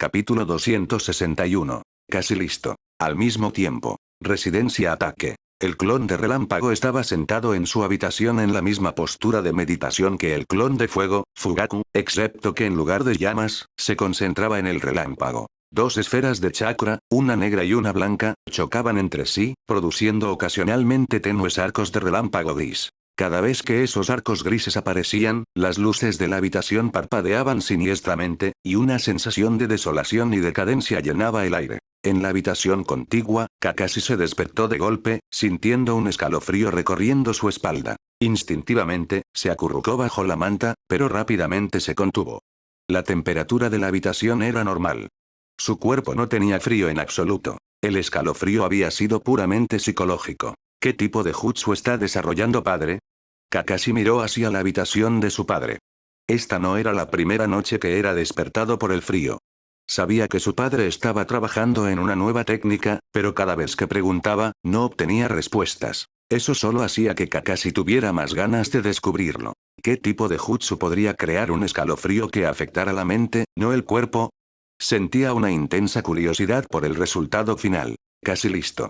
Capítulo 261. Casi listo. Al mismo tiempo. Residencia ataque. El clon de Relámpago estaba sentado en su habitación en la misma postura de meditación que el clon de fuego, Fugaku, excepto que en lugar de llamas, se concentraba en el relámpago. Dos esferas de chakra, una negra y una blanca, chocaban entre sí, produciendo ocasionalmente tenues arcos de relámpago gris. Cada vez que esos arcos grises aparecían, las luces de la habitación parpadeaban siniestramente, y una sensación de desolación y decadencia llenaba el aire. En la habitación contigua, Kakashi se despertó de golpe, sintiendo un escalofrío recorriendo su espalda. Instintivamente, se acurrucó bajo la manta, pero rápidamente se contuvo. La temperatura de la habitación era normal. Su cuerpo no tenía frío en absoluto. El escalofrío había sido puramente psicológico. ¿Qué tipo de jutsu está desarrollando padre? Kakashi miró hacia la habitación de su padre. Esta no era la primera noche que era despertado por el frío. Sabía que su padre estaba trabajando en una nueva técnica, pero cada vez que preguntaba, no obtenía respuestas. Eso solo hacía que Kakashi tuviera más ganas de descubrirlo. ¿Qué tipo de jutsu podría crear un escalofrío que afectara la mente, no el cuerpo? Sentía una intensa curiosidad por el resultado final. Casi listo.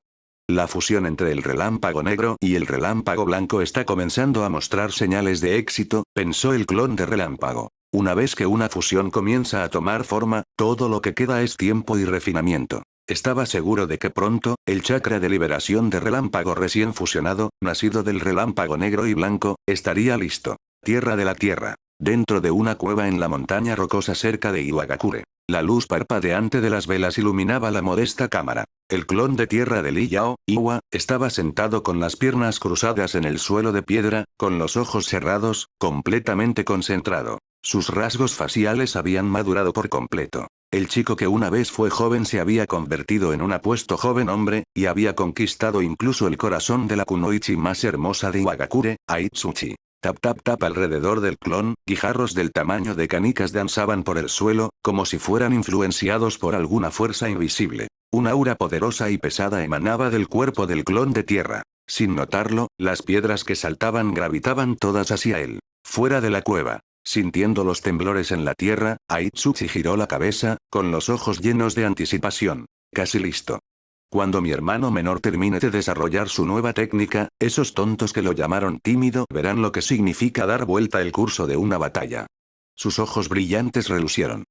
La fusión entre el relámpago negro y el relámpago blanco está comenzando a mostrar señales de éxito, pensó el clon de relámpago. Una vez que una fusión comienza a tomar forma, todo lo que queda es tiempo y refinamiento. Estaba seguro de que pronto, el chakra de liberación de relámpago recién fusionado, nacido del relámpago negro y blanco, estaría listo. Tierra de la Tierra. Dentro de una cueva en la montaña rocosa cerca de Iwagakure. La luz parpadeante de las velas iluminaba la modesta cámara. El clon de tierra de Li Yao, Iwa, estaba sentado con las piernas cruzadas en el suelo de piedra, con los ojos cerrados, completamente concentrado. Sus rasgos faciales habían madurado por completo. El chico que una vez fue joven se había convertido en un apuesto joven hombre, y había conquistado incluso el corazón de la kunoichi más hermosa de Iwagakure, Aitsuchi. Tap tap tap alrededor del clon, guijarros del tamaño de canicas danzaban por el suelo, como si fueran influenciados por alguna fuerza invisible. Un aura poderosa y pesada emanaba del cuerpo del clon de tierra. Sin notarlo, las piedras que saltaban gravitaban todas hacia él. Fuera de la cueva. Sintiendo los temblores en la tierra, Aitsuchi giró la cabeza, con los ojos llenos de anticipación. Casi listo. Cuando mi hermano menor termine de desarrollar su nueva técnica, esos tontos que lo llamaron tímido verán lo que significa dar vuelta el curso de una batalla. Sus ojos brillantes relucieron.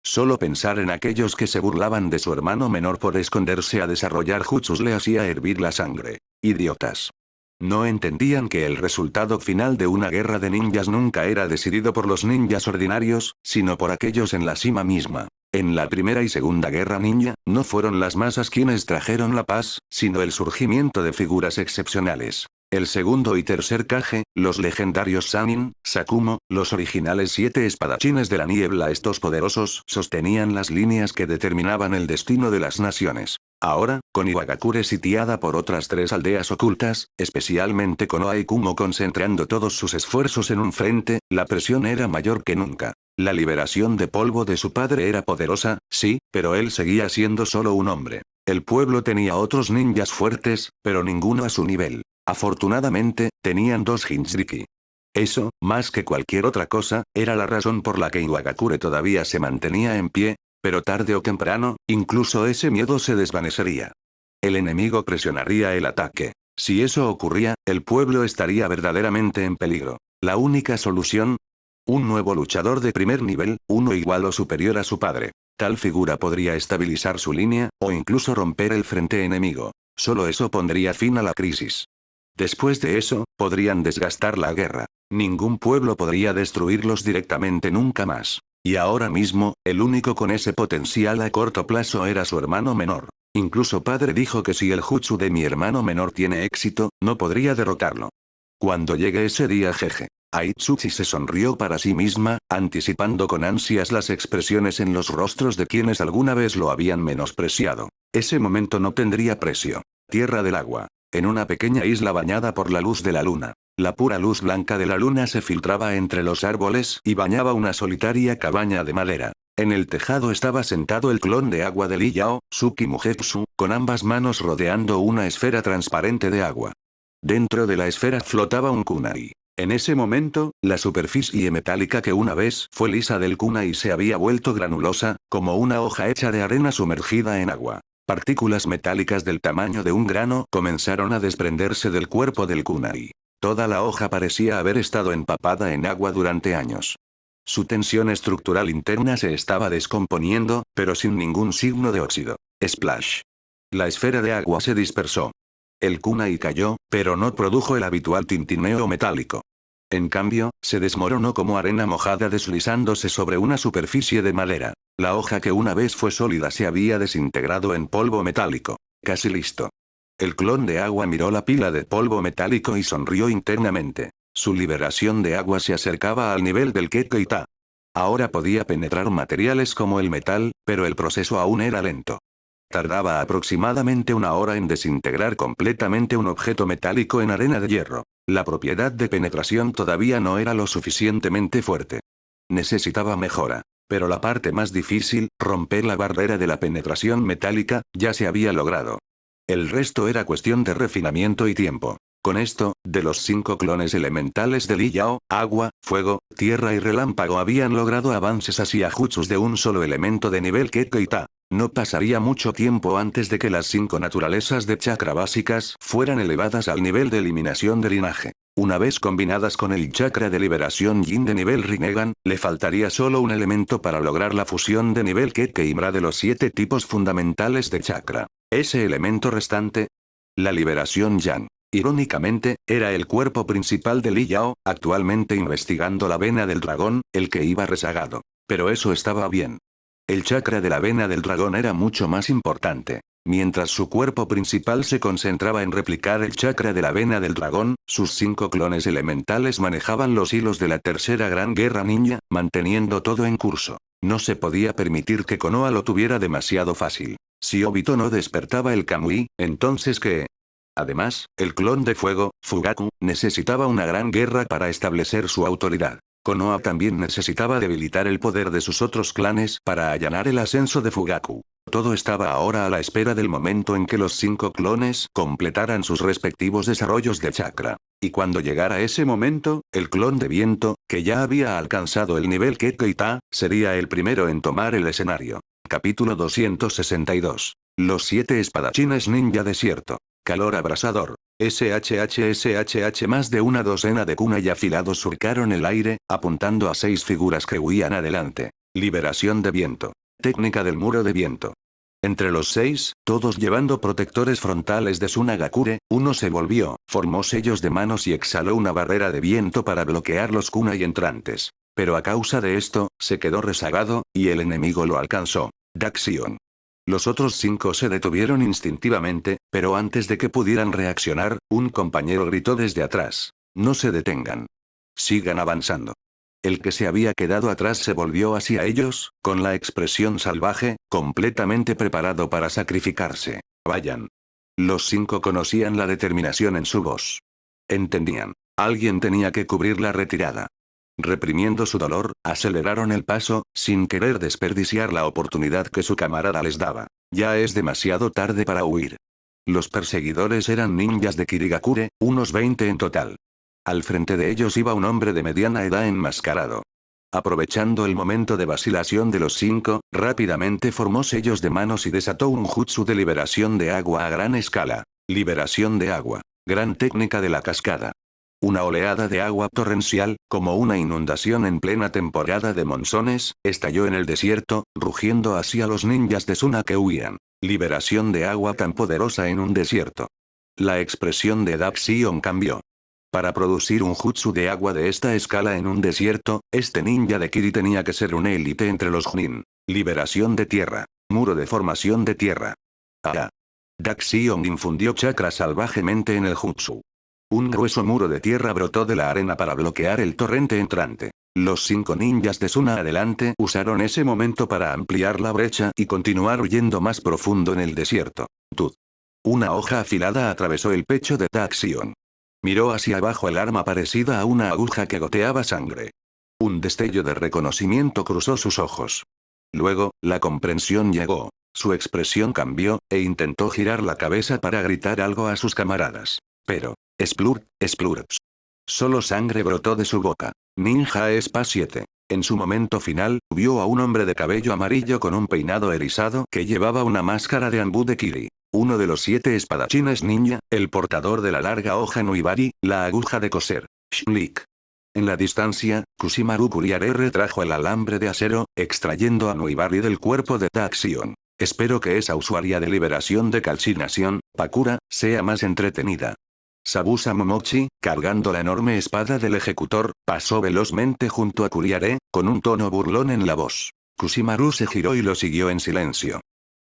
Solo pensar en aquellos que se burlaban de su hermano menor por esconderse a desarrollar jutsus le hacía hervir la sangre. Idiotas. No entendían que el resultado final de una guerra de ninjas nunca era decidido por los ninjas ordinarios, sino por aquellos en la cima misma. En la primera y segunda guerra ninja, no fueron las masas quienes trajeron la paz, sino el surgimiento de figuras excepcionales. El segundo y tercer Kage, los legendarios Sanin, Sakumo, los originales 7 espadachines de la niebla, estos poderosos sostenían las líneas que determinaban el destino de las naciones. Ahora, con Iwagakure sitiada por otras 3 aldeas ocultas, especialmente con Oaikumo concentrando todos sus esfuerzos en un frente, la presión era mayor que nunca. La liberación de polvo de su padre era poderosa, sí, pero él seguía siendo solo un hombre. El pueblo tenía otros ninjas fuertes, pero ninguno a su nivel. Afortunadamente, tenían 2 Hinjiki. Eso, más que cualquier otra cosa, era la razón por la que Iwagakure todavía se mantenía en pie, pero tarde o temprano, incluso ese miedo se desvanecería. El enemigo presionaría el ataque. Si eso ocurría, el pueblo estaría verdaderamente en peligro. La única solución: un nuevo luchador de primer nivel, uno igual o superior a su padre. Tal figura podría estabilizar su línea, o incluso romper el frente enemigo. Solo eso pondría fin a la crisis. Después de eso, podrían desgastar la guerra. Ningún pueblo podría destruirlos directamente nunca más. Y ahora mismo, el único con ese potencial a corto plazo era su hermano menor. Incluso padre dijo que si el jutsu de mi hermano menor tiene éxito, no podría derrotarlo. Cuando llegue ese día, jeje. Aitsuchi se sonrió para sí misma, anticipando con ansias las expresiones en los rostros de quienes alguna vez lo habían menospreciado. Ese momento no tendría precio. Tierra del agua. En una pequeña isla bañada por la luz de la luna. La pura luz blanca de la luna se filtraba entre los árboles y bañaba una solitaria cabaña de madera. En el tejado estaba sentado el clon de agua de Li Yao, Tsuki Mugetsu, con ambas manos rodeando una esfera transparente de agua. Dentro de la esfera flotaba un kunai. En ese momento, la superficie metálica que una vez fue lisa del kunai se había vuelto granulosa, como una hoja hecha de arena sumergida en agua. Partículas metálicas del tamaño de un grano comenzaron a desprenderse del cuerpo del kunai. Toda la hoja parecía haber estado empapada en agua durante años. Su tensión estructural interna se estaba descomponiendo, pero sin ningún signo de óxido. Splash. La esfera de agua se dispersó. El kunai cayó, pero no produjo el habitual tintineo metálico. En cambio, se desmoronó como arena mojada deslizándose sobre una superficie de madera. La hoja que una vez fue sólida se había desintegrado en polvo metálico. Casi listo. El clon de agua miró la pila de polvo metálico y sonrió internamente. Su liberación de agua se acercaba al nivel del Kekkei-ta. Ahora podía penetrar materiales como el metal, pero el proceso aún era lento. Tardaba aproximadamente una hora en desintegrar completamente un objeto metálico en arena de hierro. La propiedad de penetración todavía no era lo suficientemente fuerte. Necesitaba mejora. Pero la parte más difícil, romper la barrera de la penetración metálica, ya se había logrado. El resto era cuestión de refinamiento y tiempo. Con esto, de los 5 clones elementales de Li Yao, agua, fuego, tierra y relámpago habían logrado avances hacia jutsus de un solo elemento de nivel Kekkei-ta. No pasaría mucho tiempo antes de que las 5 naturalezas de chakra básicas fueran elevadas al nivel de eliminación de linaje. Una vez combinadas con el chakra de liberación Yin de nivel Rinnegan, le faltaría solo un elemento para lograr la fusión de nivel Kekkei-mra de los 7 tipos fundamentales de chakra. Ese elemento restante, la liberación Yang. Irónicamente, era el cuerpo principal de Li Yao, actualmente investigando la vena del dragón, el que iba rezagado. Pero eso estaba bien. El chakra de la vena del dragón era mucho más importante. Mientras su cuerpo principal se concentraba en replicar el chakra de la vena del dragón, sus 5 clones elementales manejaban los hilos de la tercera gran guerra ninja, manteniendo todo en curso. No se podía permitir que Konoha lo tuviera demasiado fácil. Si Obito no despertaba el Kamui, entonces ¿qué? Además, el clon de fuego, Fugaku, necesitaba una gran guerra para establecer su autoridad. Konoha también necesitaba debilitar el poder de sus otros clanes para allanar el ascenso de Fugaku. Todo estaba ahora a la espera del momento en que los 5 clones completaran sus respectivos desarrollos de chakra. Y cuando llegara ese momento, el clon de viento, que ya había alcanzado el nivel Kekkei-ta, sería el primero en tomar el escenario. Capítulo 262. Los 7 espadachines ninja desierto. Calor abrasador. SHH. Más de una docena de kunai afilados surcaron el aire, apuntando a 6 figuras que huían adelante. Liberación de viento. Técnica del muro de viento. Entre los 6, todos llevando protectores frontales de Tsunagakure, uno se volvió, formó sellos de manos y exhaló una barrera de viento para bloquear los kunai entrantes. Pero a causa de esto, se quedó rezagado, y el enemigo lo alcanzó. Daxion. Los otros 5 se detuvieron instintivamente, pero antes de que pudieran reaccionar, un compañero gritó desde atrás. No se detengan. Sigan avanzando. El que se había quedado atrás se volvió hacia ellos, con la expresión salvaje, completamente preparado para sacrificarse. Vayan. Los 5 conocían la determinación en su voz. Entendían. Alguien tenía que cubrir la retirada. Reprimiendo su dolor, aceleraron el paso, sin querer desperdiciar la oportunidad que su camarada les daba. Ya es demasiado tarde para huir. Los perseguidores eran ninjas de Kirigakure, unos 20 en total. Al frente de ellos iba un hombre de mediana edad enmascarado. Aprovechando el momento de vacilación de los 5, rápidamente formó sellos de manos y desató un jutsu de liberación de agua a gran escala. Liberación de agua. Gran técnica de la cascada. Una oleada de agua torrencial, como una inundación en plena temporada de monzones, estalló en el desierto, rugiendo hacia los ninjas de Suna que huían. Liberación de agua tan poderosa en un desierto. La expresión de Daxion cambió. Para producir un jutsu de agua de esta escala en un desierto, este ninja de Kiri tenía que ser un élite entre los Chunin. Liberación de tierra. Muro de formación de tierra. Ah. Daxion infundió chakra salvajemente en el jutsu. Un grueso muro de tierra brotó de la arena para bloquear el torrente entrante. Los 5 ninjas de Suna adelante usaron ese momento para ampliar la brecha y continuar huyendo más profundo en el desierto. Tud. Una hoja afilada atravesó el pecho de Daxion. Miró hacia abajo el arma parecida a una aguja que goteaba sangre. Un destello de reconocimiento cruzó sus ojos. Luego, la comprensión llegó. Su expresión cambió, e intentó girar la cabeza para gritar algo a sus camaradas. Pero, Splurt, Splurps. Solo sangre brotó de su boca. Ninja Spa 7. En su momento final, vio a un hombre de cabello amarillo con un peinado erizado que llevaba una máscara de Anbu de Kiri. Uno de los 7 espadachines ninja, el portador de la larga hoja Nuibari, la aguja de coser. Shlik. En la distancia, Kushimaru Kuriare retrajo el alambre de acero, extrayendo a Nuibari del cuerpo de Taxion. Espero que esa usuaria de liberación de calcinación, Pakura, sea más entretenida. Sabusa Momochi, cargando la enorme espada del ejecutor, pasó velozmente junto a Kuriare, con un tono burlón en la voz. Kushimaru se giró y lo siguió en silencio.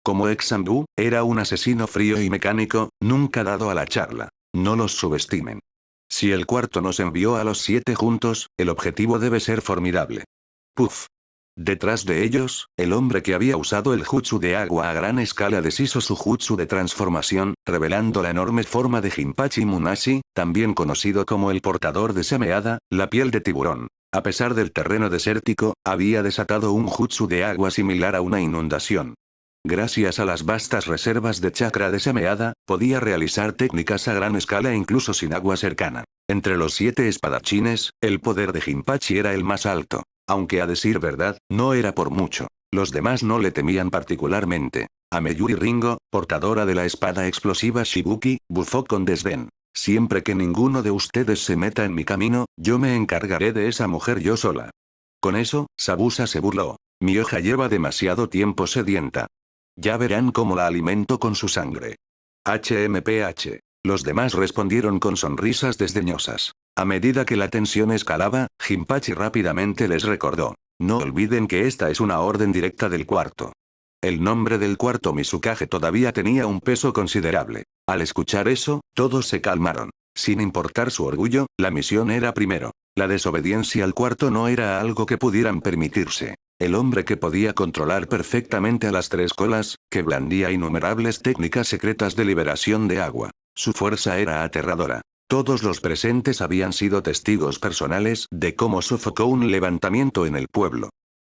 Como ex-Anbu, era un asesino frío y mecánico, nunca dado a la charla. No los subestimen. Si el cuarto nos envió a los 7 juntos, el objetivo debe ser formidable. Puff. Detrás de ellos, el hombre que había usado el jutsu de agua a gran escala deshizo su jutsu de transformación, revelando la enorme forma de Jinpachi Munashi, también conocido como el portador de Semeada, la piel de tiburón. A pesar del terreno desértico, había desatado un jutsu de agua similar a una inundación. Gracias a las vastas reservas de chakra de Semeada, podía realizar técnicas a gran escala incluso sin agua cercana. Entre los 7 espadachines, el poder de Jinpachi era el más alto. Aunque a decir verdad, no era por mucho. Los demás no le temían particularmente. Ameyuri Ringo, portadora de la espada explosiva Shibuki, bufó con desdén. Siempre que ninguno de ustedes se meta en mi camino, yo me encargaré de esa mujer yo sola. Con eso, Sabusa se burló. Mi hoja lleva demasiado tiempo sedienta. Ya verán cómo la alimento con su sangre. HMPH. Los demás respondieron con sonrisas desdeñosas. A medida que la tensión escalaba, Jinpachi rápidamente les recordó. No olviden que esta es una orden directa del cuarto. El nombre del cuarto Mizukage todavía tenía un peso considerable. Al escuchar eso, todos se calmaron. Sin importar su orgullo, la misión era primero. La desobediencia al cuarto no era algo que pudieran permitirse. El hombre que podía controlar perfectamente a las 3 colas, que blandía innumerables técnicas secretas de liberación de agua. Su fuerza era aterradora. Todos los presentes habían sido testigos personales de cómo sofocó un levantamiento en el pueblo.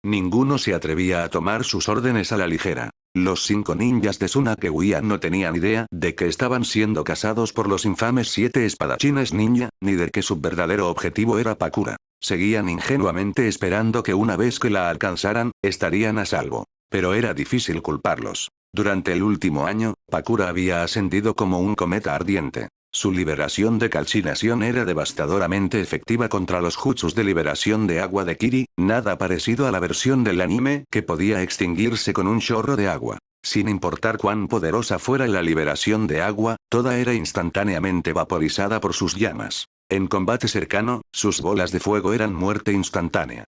Ninguno se atrevía a tomar sus órdenes a la ligera. Los 5 ninjas de Tsunake Uia no tenían idea de que estaban siendo cazados por los infames 7 espadachines ninja, ni de que su verdadero objetivo era Pakura. Seguían ingenuamente esperando que una vez que la alcanzaran, estarían a salvo. Pero era difícil culparlos. Durante el último año, Pakura había ascendido como un cometa ardiente. Su liberación de calcinación era devastadoramente efectiva contra los jutsus de liberación de agua de Kiri, nada parecido a la versión del anime que podía extinguirse con un chorro de agua. Sin importar cuán poderosa fuera la liberación de agua, toda era instantáneamente vaporizada por sus llamas. En combate cercano, sus bolas de fuego eran muerte instantánea.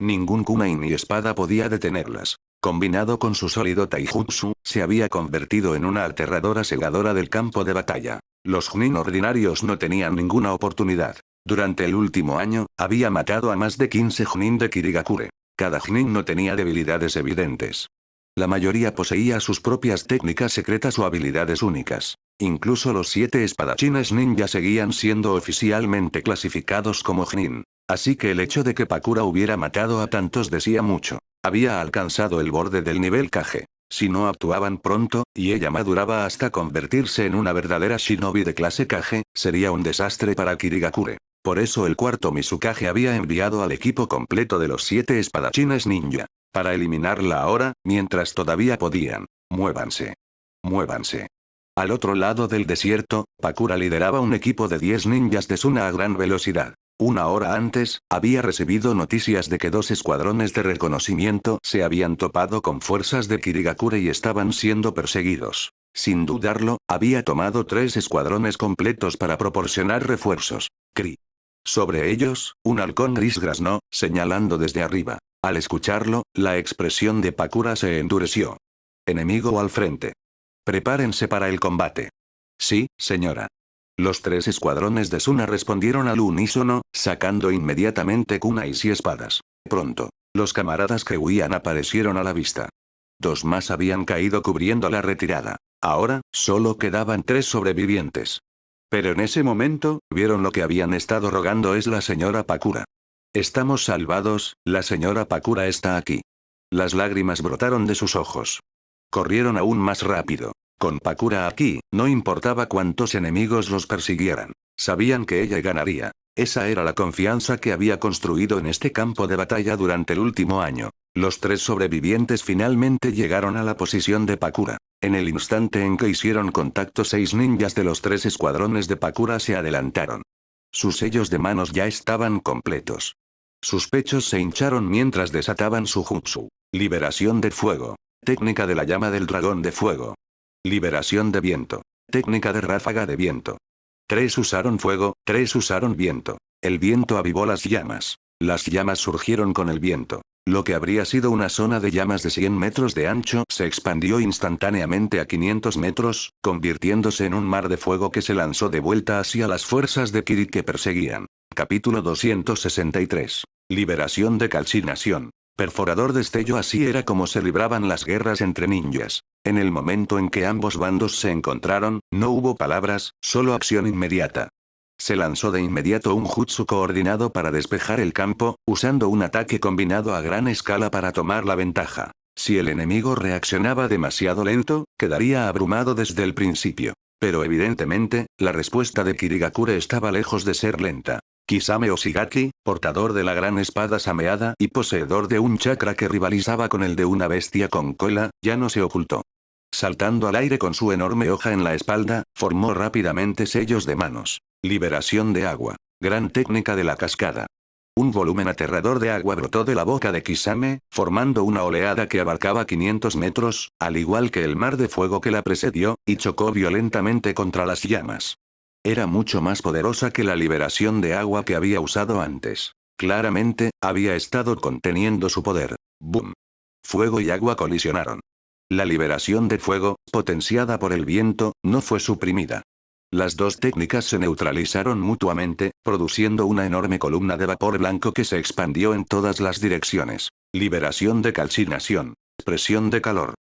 Ningún kunai ni espada podía detenerlas. Combinado con su sólido taijutsu, se había convertido en una aterradora segadora del campo de batalla. Los Chunin ordinarios no tenían ninguna oportunidad. Durante el último año, había matado a más de 15 Chunin de Kirigakure. Cada Chunin no tenía debilidades evidentes. La mayoría poseía sus propias técnicas secretas o habilidades únicas. Incluso los 7 espadachines ninja seguían siendo oficialmente clasificados como Chunin. Así que el hecho de que Pakura hubiera matado a tantos decía mucho. Había alcanzado el borde del nivel Kage. Si no actuaban pronto, y ella maduraba hasta convertirse en una verdadera shinobi de clase Kage, sería un desastre para Kirigakure. Por eso el cuarto Mizukage había enviado al equipo completo de los 7 espadachines ninja. Para eliminarla ahora, mientras todavía podían. Muévanse. Muévanse. Al otro lado del desierto, Pakura lideraba un equipo de 10 ninjas de Suna a gran velocidad. Una hora antes, había recibido noticias de que 2 escuadrones de reconocimiento se habían topado con fuerzas de Kirigakure y estaban siendo perseguidos. Sin dudarlo, había tomado 3 escuadrones completos para proporcionar refuerzos. Cri. Sobre ellos, un halcón gris graznó, señalando desde arriba. Al escucharlo, la expresión de Pakura se endureció. Enemigo al frente. Prepárense para el combate. Sí, señora. Los 3 escuadrones de Suna respondieron al unísono, sacando inmediatamente kunais y espadas. Pronto, los camaradas que huían aparecieron a la vista. 2 más habían caído cubriendo la retirada. Ahora, solo quedaban 3 sobrevivientes. Pero en ese momento, vieron lo que habían estado rogando es la señora Pakura. Estamos salvados, la señora Pakura está aquí. Las lágrimas brotaron de sus ojos. Corrieron aún más rápido. Con Pakura aquí, no importaba cuántos enemigos los persiguieran. Sabían que ella ganaría. Esa era la confianza que había construido en este campo de batalla durante el último año. Los 3 sobrevivientes finalmente llegaron a la posición de Pakura. En el instante en que hicieron contacto, 6 ninjas de los 3 escuadrones de Pakura se adelantaron. Sus sellos de manos ya estaban completos. Sus pechos se hincharon mientras desataban su jutsu. Liberación de fuego. Técnica de la llama del dragón de fuego. Liberación de viento. Técnica de ráfaga de viento. 3 usaron fuego, 3 usaron viento. El viento avivó las llamas. Las llamas surgieron con el viento. Lo que habría sido una zona de llamas de 100 metros de ancho se expandió instantáneamente a 500 metros, convirtiéndose en un mar de fuego que se lanzó de vuelta hacia las fuerzas de Kiri que perseguían. Capítulo 263. Liberación de calcinación. Perforador destello. Así era como se libraban las guerras entre ninjas. En el momento en que ambos bandos se encontraron, no hubo palabras, solo acción inmediata. Se lanzó de inmediato un jutsu coordinado para despejar el campo, usando un ataque combinado a gran escala para tomar la ventaja. Si el enemigo reaccionaba demasiado lento, quedaría abrumado desde el principio. Pero evidentemente, la respuesta de Kirigakure estaba lejos de ser lenta. Kisame Oshigaki, portador de la gran espada sameada y poseedor de un chakra que rivalizaba con el de una bestia con cola, ya no se ocultó. Saltando al aire con su enorme hoja en la espalda, formó rápidamente sellos de manos. Liberación de agua. Gran técnica de la cascada. Un volumen aterrador de agua brotó de la boca de Kisame, formando una oleada que abarcaba 500 metros, al igual que el mar de fuego que la precedió, y chocó violentamente contra las llamas. Era mucho más poderosa que la liberación de agua que había usado antes. Claramente, había estado conteniendo su poder. ¡Boom! Fuego y agua colisionaron. La liberación de fuego, potenciada por el viento, no fue suprimida. Las dos técnicas se neutralizaron mutuamente, produciendo una enorme columna de vapor blanco que se expandió en todas las direcciones. Liberación de calcinación. Presión de calor.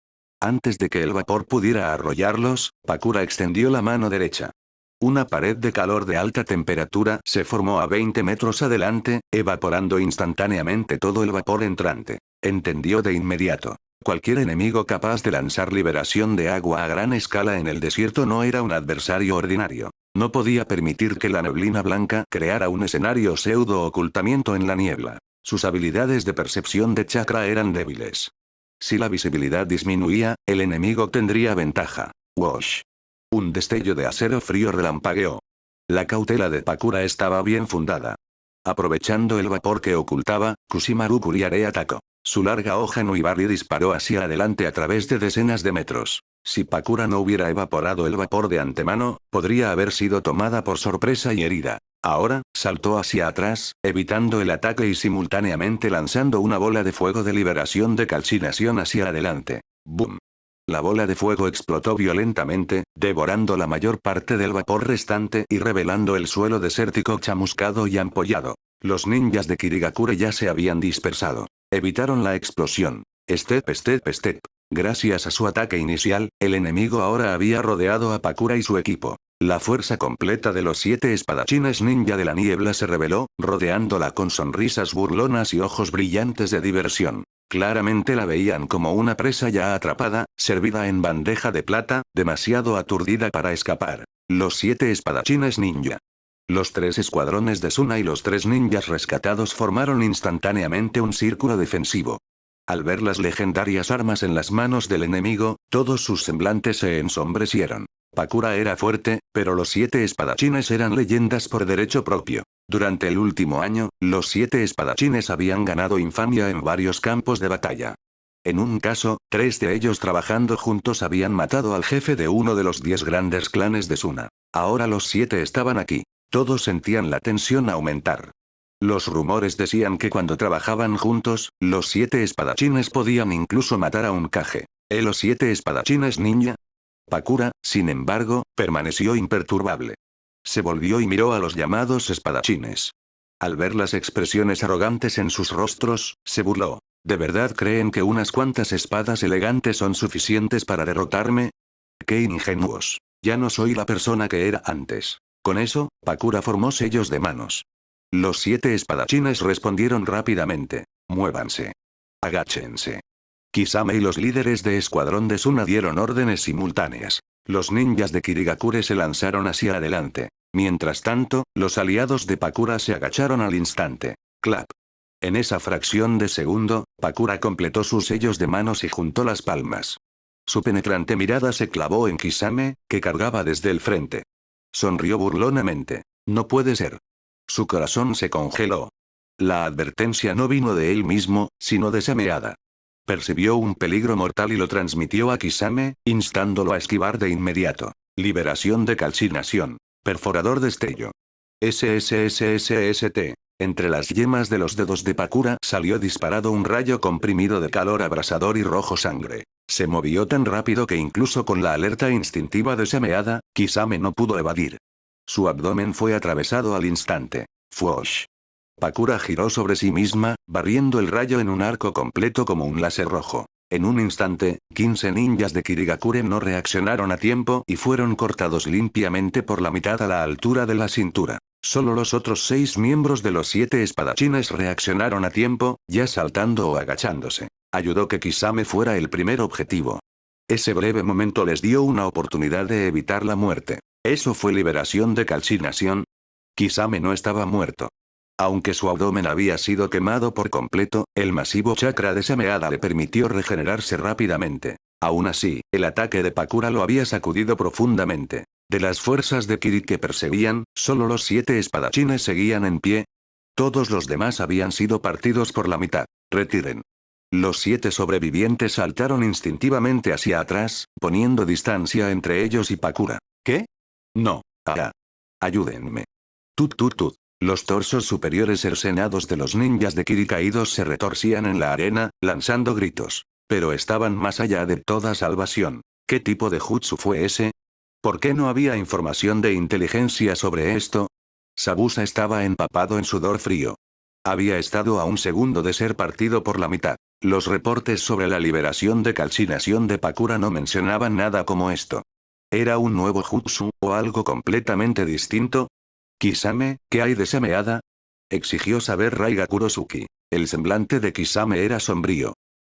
Antes de que el vapor pudiera arrollarlos, Pakura extendió la mano derecha. Una pared de calor de alta temperatura se formó a 20 metros adelante, evaporando instantáneamente todo el vapor entrante. Entendió de inmediato. Cualquier enemigo capaz de lanzar liberación de agua a gran escala en el desierto no era un adversario ordinario. No podía permitir que la neblina blanca creara un escenario pseudo-ocultamiento en la niebla. Sus habilidades de percepción de chakra eran débiles. Si la visibilidad disminuía, el enemigo tendría ventaja. Wash. Un destello de acero frío relampagueó. La cautela de Pakura estaba bien fundada. Aprovechando el vapor que ocultaba, Kushimaru Kuriare atacó. Su larga hoja Nuibari disparó hacia adelante a través de decenas de metros. Si Pakura no hubiera evaporado el vapor de antemano, podría haber sido tomada por sorpresa y herida. Ahora, saltó hacia atrás, evitando el ataque y simultáneamente lanzando una bola de fuego de liberación de calcinación hacia adelante. ¡Boom! La bola de fuego explotó violentamente, devorando la mayor parte del vapor restante y revelando el suelo desértico chamuscado y ampollado. Los ninjas de Kirigakure ya se habían dispersado. Evitaron la explosión. Step. Gracias a su ataque inicial, el enemigo ahora había rodeado a Pakura y su equipo. La fuerza completa de los 7 espadachines ninja de la niebla se reveló, rodeándola con sonrisas burlonas y ojos brillantes de diversión. Claramente la veían como una presa ya atrapada, servida en bandeja de plata, demasiado aturdida para escapar. Los 7 espadachines ninja. Los 3 escuadrones de Suna y los 3 ninjas rescatados formaron instantáneamente un círculo defensivo. Al ver las legendarias armas en las manos del enemigo, todos sus semblantes se ensombrecieron. Pakura era fuerte, pero los 7 espadachines eran leyendas por derecho propio. Durante el último año, los 7 espadachines habían ganado infamia en varios campos de batalla. En un caso, 3 de ellos trabajando juntos habían matado al jefe de uno de los 10 grandes clanes de Suna. Ahora los 7 estaban aquí. Todos sentían la tensión aumentar. Los rumores decían que cuando trabajaban juntos, los 7 espadachines podían incluso matar a un Kage. ¿Los 7 espadachines ninja? Pakura, sin embargo, permaneció imperturbable. Se volvió y miró a los llamados espadachines. Al ver las expresiones arrogantes en sus rostros, se burló. ¿De verdad creen que unas cuantas espadas elegantes son suficientes para derrotarme? ¡Qué ingenuos! Ya no soy la persona que era antes. Con eso, Pakura formó sellos de manos. Los 7 espadachines respondieron rápidamente. Muévanse. Agáchense. Kisame y los líderes de escuadrón de Suna dieron órdenes simultáneas. Los ninjas de Kirigakure se lanzaron hacia adelante. Mientras tanto, los aliados de Pakura se agacharon al instante. Clap. En esa fracción de segundo, Pakura completó sus sellos de manos y juntó las palmas. Su penetrante mirada se clavó en Kisame, que cargaba desde el frente. Sonrió burlonamente. No puede ser. Su corazón se congeló. La advertencia no vino de él mismo, sino de Sameada. Percibió un peligro mortal y lo transmitió a Kisame, instándolo a esquivar de inmediato. Liberación de calcinación. Perforador destello. SSSSST. Entre las yemas de los dedos de Pakura salió disparado un rayo comprimido de calor abrasador y rojo sangre. Se movió tan rápido que incluso con la alerta instintiva de Sameada, Kisame no pudo evadir. Su abdomen fue atravesado al instante. Fwosh. Pakura giró sobre sí misma, barriendo el rayo en un arco completo como un láser rojo. En un instante, 15 ninjas de Kirigakure no reaccionaron a tiempo y fueron cortados limpiamente por la mitad a la altura de la cintura. Solo los otros 6 miembros de los 7 espadachines reaccionaron a tiempo, ya saltando o agachándose. Ayudó que Kisame fuera el primer objetivo. Ese breve momento les dio una oportunidad de evitar la muerte. ¿Eso fue liberación de calcinación? Kisame no estaba muerto. Aunque su abdomen había sido quemado por completo, el masivo chakra de Sameada le permitió regenerarse rápidamente. Aún así, el ataque de Pakura lo había sacudido profundamente. De las fuerzas de Kiri que perseguían, solo los 7 espadachines seguían en pie. Todos los demás habían sido partidos por la mitad. Retiren. Los 7 sobrevivientes saltaron instintivamente hacia atrás, poniendo distancia entre ellos y Pakura. ¿Qué? No. Ah. Ayúdenme. Tut tut tut. Los torsos superiores cercenados de los ninjas de Kiri caídos se retorcían en la arena, lanzando gritos. Pero estaban más allá de toda salvación. ¿Qué tipo de jutsu fue ese? ¿Por qué no había información de inteligencia sobre esto? Sabusa estaba empapado en sudor frío. Había estado a un segundo de ser partido por la mitad. Los reportes sobre la liberación de calcinación de Pakura no mencionaban nada como esto. ¿Era un nuevo jutsu, o algo completamente distinto? Kisame, ¿qué hay de Sameada? Exigió saber Raiga Kurosuke. El semblante de Kisame era sombrío.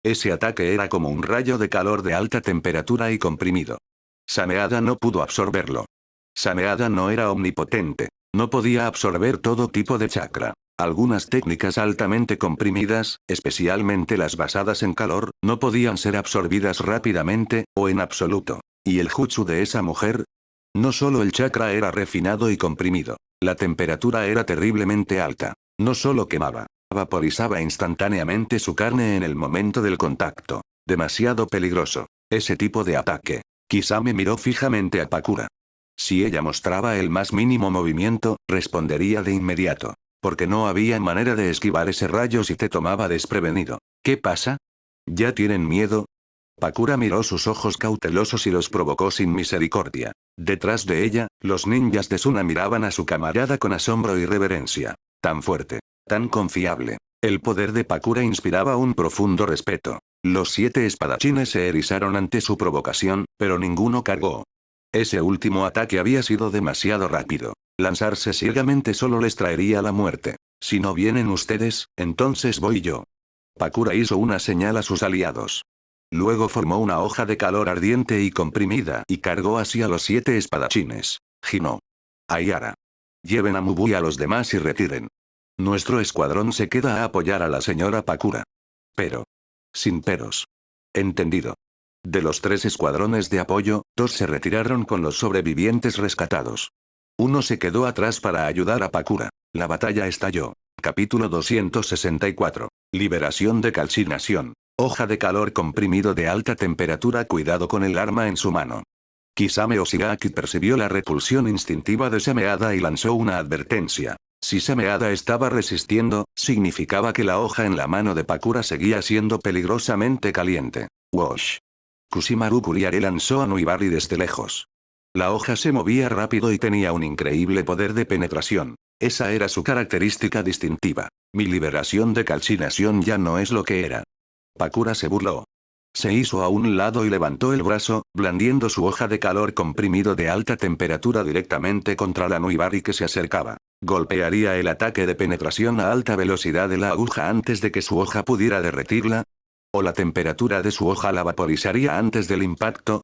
Ese ataque era como un rayo de calor de alta temperatura y comprimido. Sameada no pudo absorberlo. Sameada no era omnipotente. No podía absorber todo tipo de chakra. Algunas técnicas altamente comprimidas, especialmente las basadas en calor, no podían ser absorbidas rápidamente, o en absoluto. ¿Y el jutsu de esa mujer? No solo el chakra era refinado y comprimido. La temperatura era terriblemente alta. No solo quemaba, vaporizaba instantáneamente su carne en el momento del contacto. Demasiado peligroso. Ese tipo de ataque. Kisame miró fijamente a Pakura. Si ella mostraba el más mínimo movimiento, respondería de inmediato. Porque no había manera de esquivar ese rayo si te tomaba desprevenido. ¿Qué pasa? ¿Ya tienen miedo? Pakura miró sus ojos cautelosos y los provocó sin misericordia. Detrás de ella, los ninjas de Suna miraban a su camarada con asombro y reverencia. Tan fuerte. Tan confiable. El poder de Pakura inspiraba un profundo respeto. Los 7 espadachines se erizaron ante su provocación, pero ninguno cargó. Ese último ataque había sido demasiado rápido. Lanzarse ciegamente solo les traería la muerte. Si no vienen ustedes, entonces voy yo. Pakura hizo una señal a sus aliados. Luego formó una hoja de calor ardiente y comprimida y cargó hacia los 7 espadachines. Gino. Ayara. Lleven a Mubu y a los demás y retiren. Nuestro escuadrón se queda a apoyar a la señora Pakura. Pero. Sin peros. Entendido. De los 3 escuadrones de apoyo, 2 se retiraron con los sobrevivientes rescatados. Uno se quedó atrás para ayudar a Pakura. La batalla estalló. Capítulo 264. Liberación de calcinación. Hoja de calor comprimido de alta temperatura. Cuidado con el arma en su mano. Kisame Oshigaki percibió la repulsión instintiva de Sameada y lanzó una advertencia. Si Sameada estaba resistiendo, significaba que la hoja en la mano de Pakura seguía siendo peligrosamente caliente. Wash. Kushimaru Kuriare lanzó a Nuibari desde lejos. La hoja se movía rápido y tenía un increíble poder de penetración. Esa era su característica distintiva. Mi liberación de calcinación ya no es lo que era. Pakura se burló. Se hizo a un lado y levantó el brazo, blandiendo su hoja de calor comprimido de alta temperatura directamente contra la Nuibari que se acercaba. ¿Golpearía el ataque de penetración a alta velocidad de la aguja antes de que su hoja pudiera derretirla? ¿O la temperatura de su hoja la vaporizaría antes del impacto?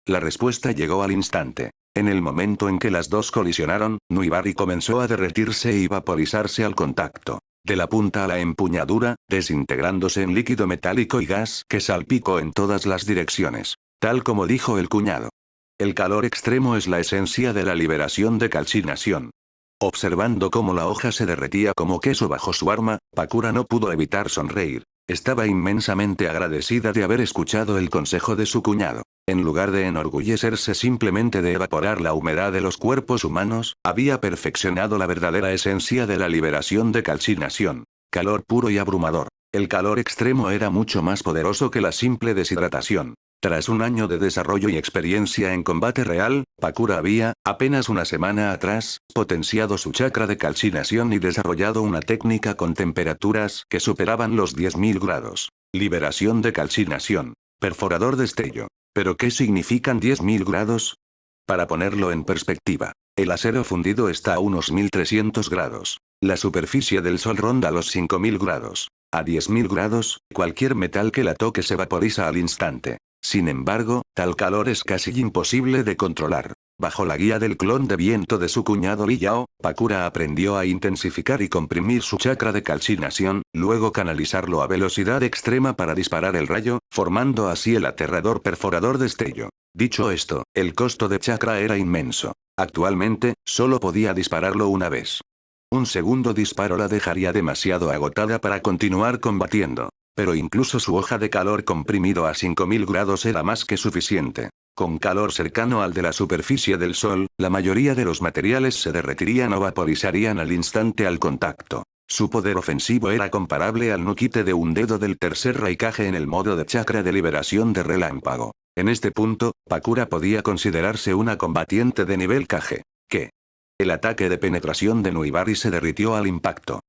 La respuesta llegó al instante. En el momento en que las dos colisionaron, Nuibari comenzó a derretirse y vaporizarse al contacto. De la punta a la empuñadura, desintegrándose en líquido metálico y gas que salpicó en todas las direcciones. Tal como dijo el cuñado. El calor extremo es la esencia de la liberación de calcinación. Observando cómo la hoja se derretía como queso bajo su arma, Pakura no pudo evitar sonreír. Estaba inmensamente agradecida de haber escuchado el consejo de su cuñado. En lugar de enorgullecerse simplemente de evaporar la humedad de los cuerpos humanos, había perfeccionado la verdadera esencia de la liberación de calcinación. Calor puro y abrumador. El calor extremo era mucho más poderoso que la simple deshidratación. Tras un año de desarrollo y experiencia en combate real, Pakura había, apenas una semana atrás, potenciado su chakra de calcinación y desarrollado una técnica con temperaturas que superaban los 10.000 grados. Liberación de calcinación. Perforador destello. ¿Pero qué significan 10.000 grados? Para ponerlo en perspectiva, el acero fundido está a unos 1.300 grados. La superficie del Sol ronda los 5.000 grados. A 10.000 grados, cualquier metal que la toque se vaporiza al instante. Sin embargo, tal calor es casi imposible de controlar. Bajo la guía del clon de viento de su cuñado Li Yao, Pakura aprendió a intensificar y comprimir su chakra de calcinación, luego canalizarlo a velocidad extrema para disparar el rayo, formando así el aterrador perforador destello. Dicho esto, el costo de chakra era inmenso. Actualmente, solo podía dispararlo una vez. Un segundo disparo la dejaría demasiado agotada para continuar combatiendo. Pero incluso su hoja de calor comprimido a 5.000 grados era más que suficiente. Con calor cercano al de la superficie del Sol, la mayoría de los materiales se derretirían o vaporizarían al instante al contacto. Su poder ofensivo era comparable al nuquite de un dedo del tercer Raikage en el modo de chakra de liberación de relámpago. En este punto, Pakura podía considerarse una combatiente de nivel Kage. ¿Qué? El ataque de penetración de Nuibari se derritió al impacto.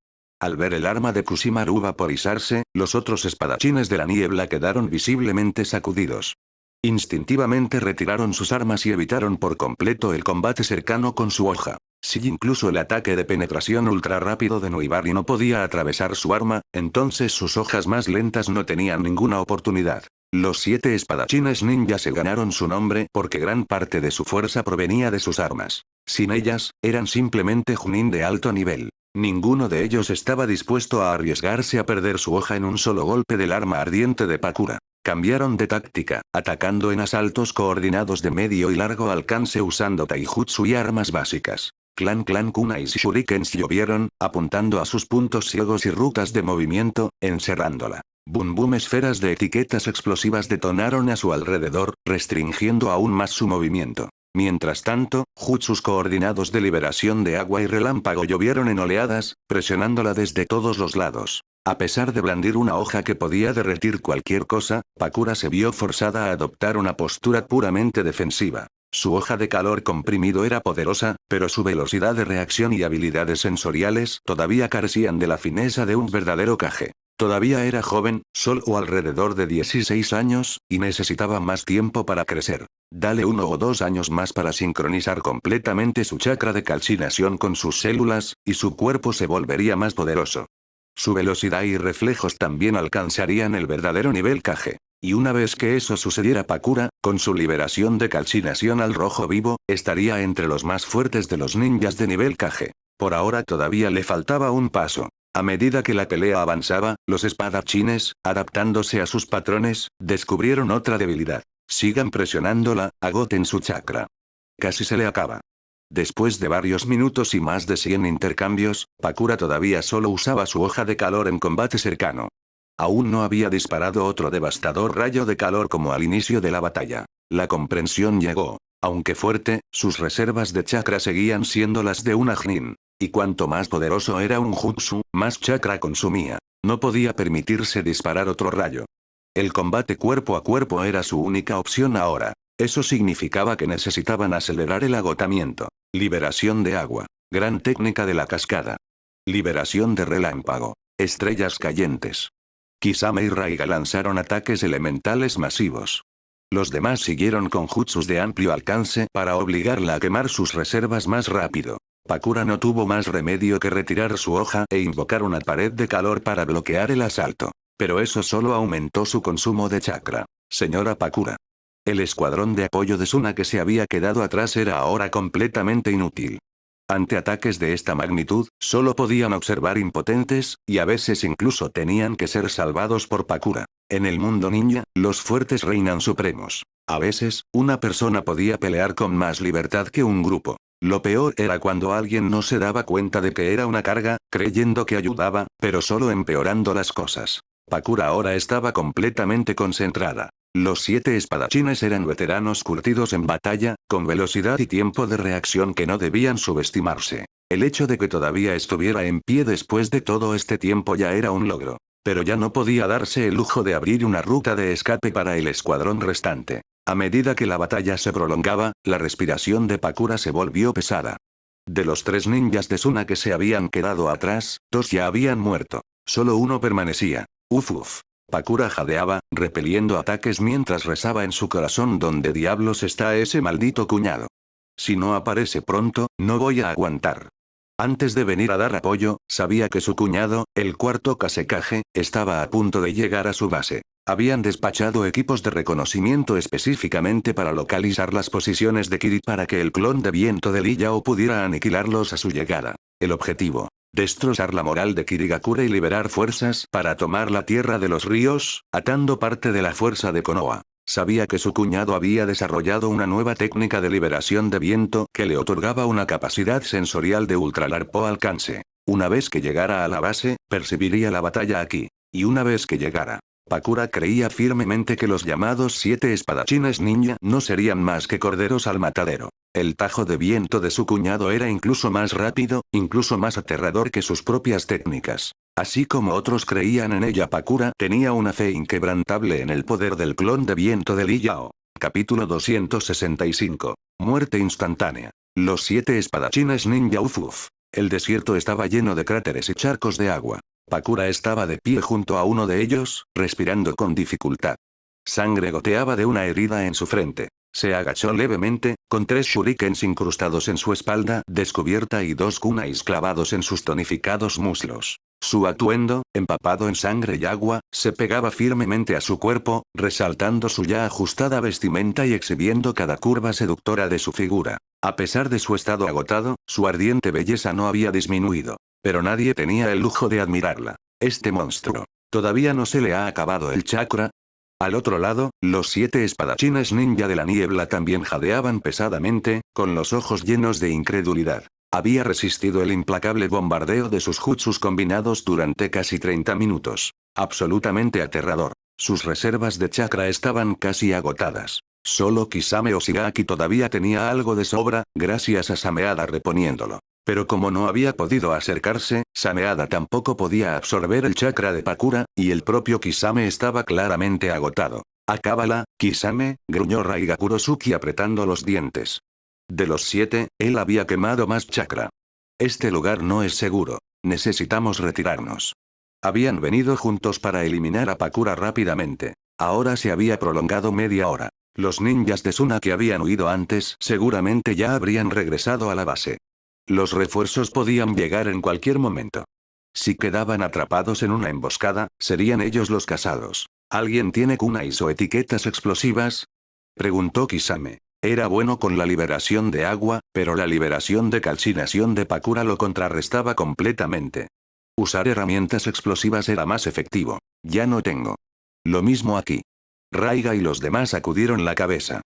Al ver el arma de Kushimaru vaporizarse, los otros espadachines de la niebla quedaron visiblemente sacudidos. Instintivamente retiraron sus armas y evitaron por completo el combate cercano con su hoja. Si incluso el ataque de penetración ultra rápido de Nuibari no podía atravesar su arma, entonces sus hojas más lentas no tenían ninguna oportunidad. Los 7 espadachines ninja se ganaron su nombre porque gran parte de su fuerza provenía de sus armas. Sin ellas, eran simplemente Chunin de alto nivel. Ninguno de ellos estaba dispuesto a arriesgarse a perder su hoja en un solo golpe del arma ardiente de Pakura. Cambiaron de táctica, atacando en asaltos coordinados de medio y largo alcance usando taijutsu y armas básicas. Clan kunais y shurikens llovieron, apuntando a sus puntos ciegos y rutas de movimiento, encerrándola. Boom boom, esferas de etiquetas explosivas detonaron a su alrededor, restringiendo aún más su movimiento. Mientras tanto, jutsus coordinados de liberación de agua y relámpago llovieron en oleadas, presionándola desde todos los lados. A pesar de blandir una hoja que podía derretir cualquier cosa, Pakura se vio forzada a adoptar una postura puramente defensiva. Su hoja de calor comprimido era poderosa, pero su velocidad de reacción y habilidades sensoriales todavía carecían de la fineza de un verdadero Kage. Todavía era joven, solo alrededor de 16 años, y necesitaba más tiempo para crecer. Dale 1 o 2 años más para sincronizar completamente su chakra de calcinación con sus células, y su cuerpo se volvería más poderoso. Su velocidad y reflejos también alcanzarían el verdadero nivel Kage. Y una vez que eso sucediera, Pakura, con su liberación de calcinación al rojo vivo, estaría entre los más fuertes de los ninjas de nivel Kage. Por ahora todavía le faltaba un paso. A medida que la pelea avanzaba, los espadachines, adaptándose a sus patrones, descubrieron otra debilidad. Sigan presionándola, agoten su chakra. Casi se le acaba. Después de varios minutos y más de 100 intercambios, Pakura todavía solo usaba su hoja de calor en combate cercano. Aún no había disparado otro devastador rayo de calor como al inicio de la batalla. La comprensión llegó. Aunque fuerte, sus reservas de chakra seguían siendo las de una Chunin. Y cuanto más poderoso era un jutsu, más chakra consumía. No podía permitirse disparar otro rayo. El combate cuerpo a cuerpo era su única opción ahora. Eso significaba que necesitaban acelerar el agotamiento. Liberación de agua. Gran técnica de la cascada. Liberación de relámpago. Estrellas cayentes. Kisame y Raiga lanzaron ataques elementales masivos. Los demás siguieron con jutsus de amplio alcance para obligarla a quemar sus reservas más rápido. Pakura no tuvo más remedio que retirar su hoja e invocar una pared de calor para bloquear el asalto. Pero eso solo aumentó su consumo de chakra. Señora Pakura. El escuadrón de apoyo de Suna que se había quedado atrás era ahora completamente inútil. Ante ataques de esta magnitud, solo podían observar impotentes, y a veces incluso tenían que ser salvados por Pakura. En el mundo ninja, los fuertes reinan supremos. A veces, una persona podía pelear con más libertad que un grupo. Lo peor era cuando alguien no se daba cuenta de que era una carga, creyendo que ayudaba, pero solo empeorando las cosas. Pakura ahora estaba completamente concentrada. Los 7 espadachines eran veteranos curtidos en batalla, con velocidad y tiempo de reacción que no debían subestimarse. El hecho de que todavía estuviera en pie después de todo este tiempo ya era un logro. Pero ya no podía darse el lujo de abrir una ruta de escape para el escuadrón restante. A medida que la batalla se prolongaba, la respiración de Pakura se volvió pesada. De los 3 ninjas de Suna que se habían quedado atrás, 2 ya habían muerto. Solo uno permanecía. Uf. Pakura jadeaba, repeliendo ataques mientras rezaba en su corazón ¿dónde diablos está ese maldito cuñado? Si no aparece pronto, no voy a aguantar. Antes de venir a dar apoyo, sabía que su cuñado, el cuarto Kasekaze, estaba a punto de llegar a su base. Habían despachado equipos de reconocimiento específicamente para localizar las posiciones de Kiri para que el clon de viento de Lee Yao pudiera aniquilarlos a su llegada. El objetivo: destrozar la moral de Kirigakure y liberar fuerzas para tomar la tierra de los ríos, atando parte de la fuerza de Konoha. Sabía que su cuñado había desarrollado una nueva técnica de liberación de viento que le otorgaba una capacidad sensorial de ultralargo alcance. Una vez que llegara a la base, percibiría la batalla aquí. Y una vez que llegara, Pakura creía firmemente que los llamados 7 espadachines ninja no serían más que corderos al matadero. El tajo de viento de su cuñado era incluso más rápido, incluso más aterrador que sus propias técnicas. Así como otros creían en ella, Pakura tenía una fe inquebrantable en el poder del clon de viento de Lee Yao. Capítulo 265. Muerte instantánea. Los 7 espadachines ninja Uf. El desierto estaba lleno de cráteres y charcos de agua. Pakura estaba de pie junto a uno de ellos, respirando con dificultad. Sangre goteaba de una herida en su frente. Se agachó levemente, con 3 shurikens incrustados en su espalda descubierta y 2 kunais clavados en sus tonificados muslos. Su atuendo, empapado en sangre y agua, se pegaba firmemente a su cuerpo, resaltando su ya ajustada vestimenta y exhibiendo cada curva seductora de su figura. A pesar de su estado agotado, su ardiente belleza no había disminuido. Pero nadie tenía el lujo de admirarla. Este monstruo. ¿Todavía no se le ha acabado el chakra? Al otro lado, los 7 espadachines ninja de la niebla también jadeaban pesadamente, con los ojos llenos de incredulidad. Había resistido el implacable bombardeo de sus jutsus combinados durante casi 30 minutos. Absolutamente aterrador. Sus reservas de chakra estaban casi agotadas. Solo Kisame Oshigaki todavía tenía algo de sobra, gracias a Sameada reponiéndolo. Pero como no había podido acercarse, Sameada tampoco podía absorber el chakra de Pakura, y el propio Kisame estaba claramente agotado. «Acábala, Kisame», gruñó Raiga Kurosuke apretando los dientes. De los 7, él había quemado más chakra. Este lugar no es seguro. Necesitamos retirarnos. Habían venido juntos para eliminar a Pakura rápidamente. Ahora se había prolongado media hora. Los ninjas de Suna que habían huido antes seguramente ya habrían regresado a la base. Los refuerzos podían llegar en cualquier momento. Si quedaban atrapados en una emboscada, serían ellos los casados. ¿Alguien tiene kunais o etiquetas explosivas?, preguntó Kisame. Era bueno con la liberación de agua, pero la liberación de calcinación de Pakura lo contrarrestaba completamente. Usar herramientas explosivas era más efectivo. Ya no tengo. Lo mismo aquí. Raiga y los demás sacudieron la cabeza.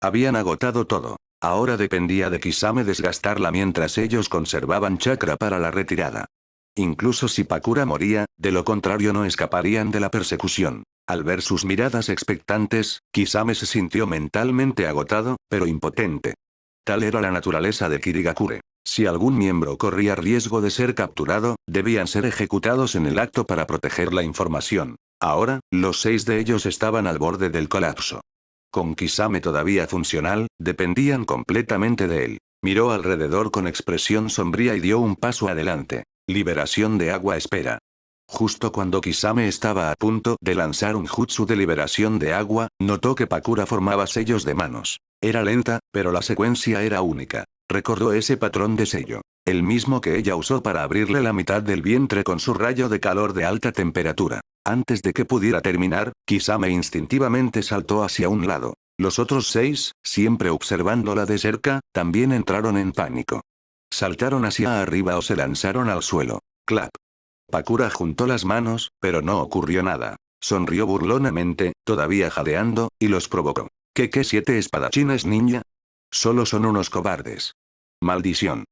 Habían agotado todo. Ahora dependía de Kisame desgastarla mientras ellos conservaban chakra para la retirada. Incluso si Pakura moría, de lo contrario no escaparían de la persecución. Al ver sus miradas expectantes, Kisame se sintió mentalmente agotado, pero impotente. Tal era la naturaleza de Kirigakure. Si algún miembro corría riesgo de ser capturado, debían ser ejecutados en el acto para proteger la información. Ahora, los 6 de ellos estaban al borde del colapso. Con Kisame todavía funcional, dependían completamente de él. Miró alrededor con expresión sombría y dio un paso adelante. Liberación de agua espera. Justo cuando Kisame estaba a punto de lanzar un jutsu de liberación de agua, notó que Pakura formaba sellos de manos. Era lenta, pero la secuencia era única. Recordó ese patrón de sello. El mismo que ella usó para abrirle la mitad del vientre con su rayo de calor de alta temperatura. Antes de que pudiera terminar, Kisame instintivamente saltó hacia un lado. Los otros 6, siempre observándola de cerca, también entraron en pánico. Saltaron hacia arriba o se lanzaron al suelo. Clap. Pakura juntó las manos, pero no ocurrió nada. Sonrió burlonamente, todavía jadeando, y los provocó. ¿Qué 7 espadachines ninja? Solo son unos cobardes. Maldición.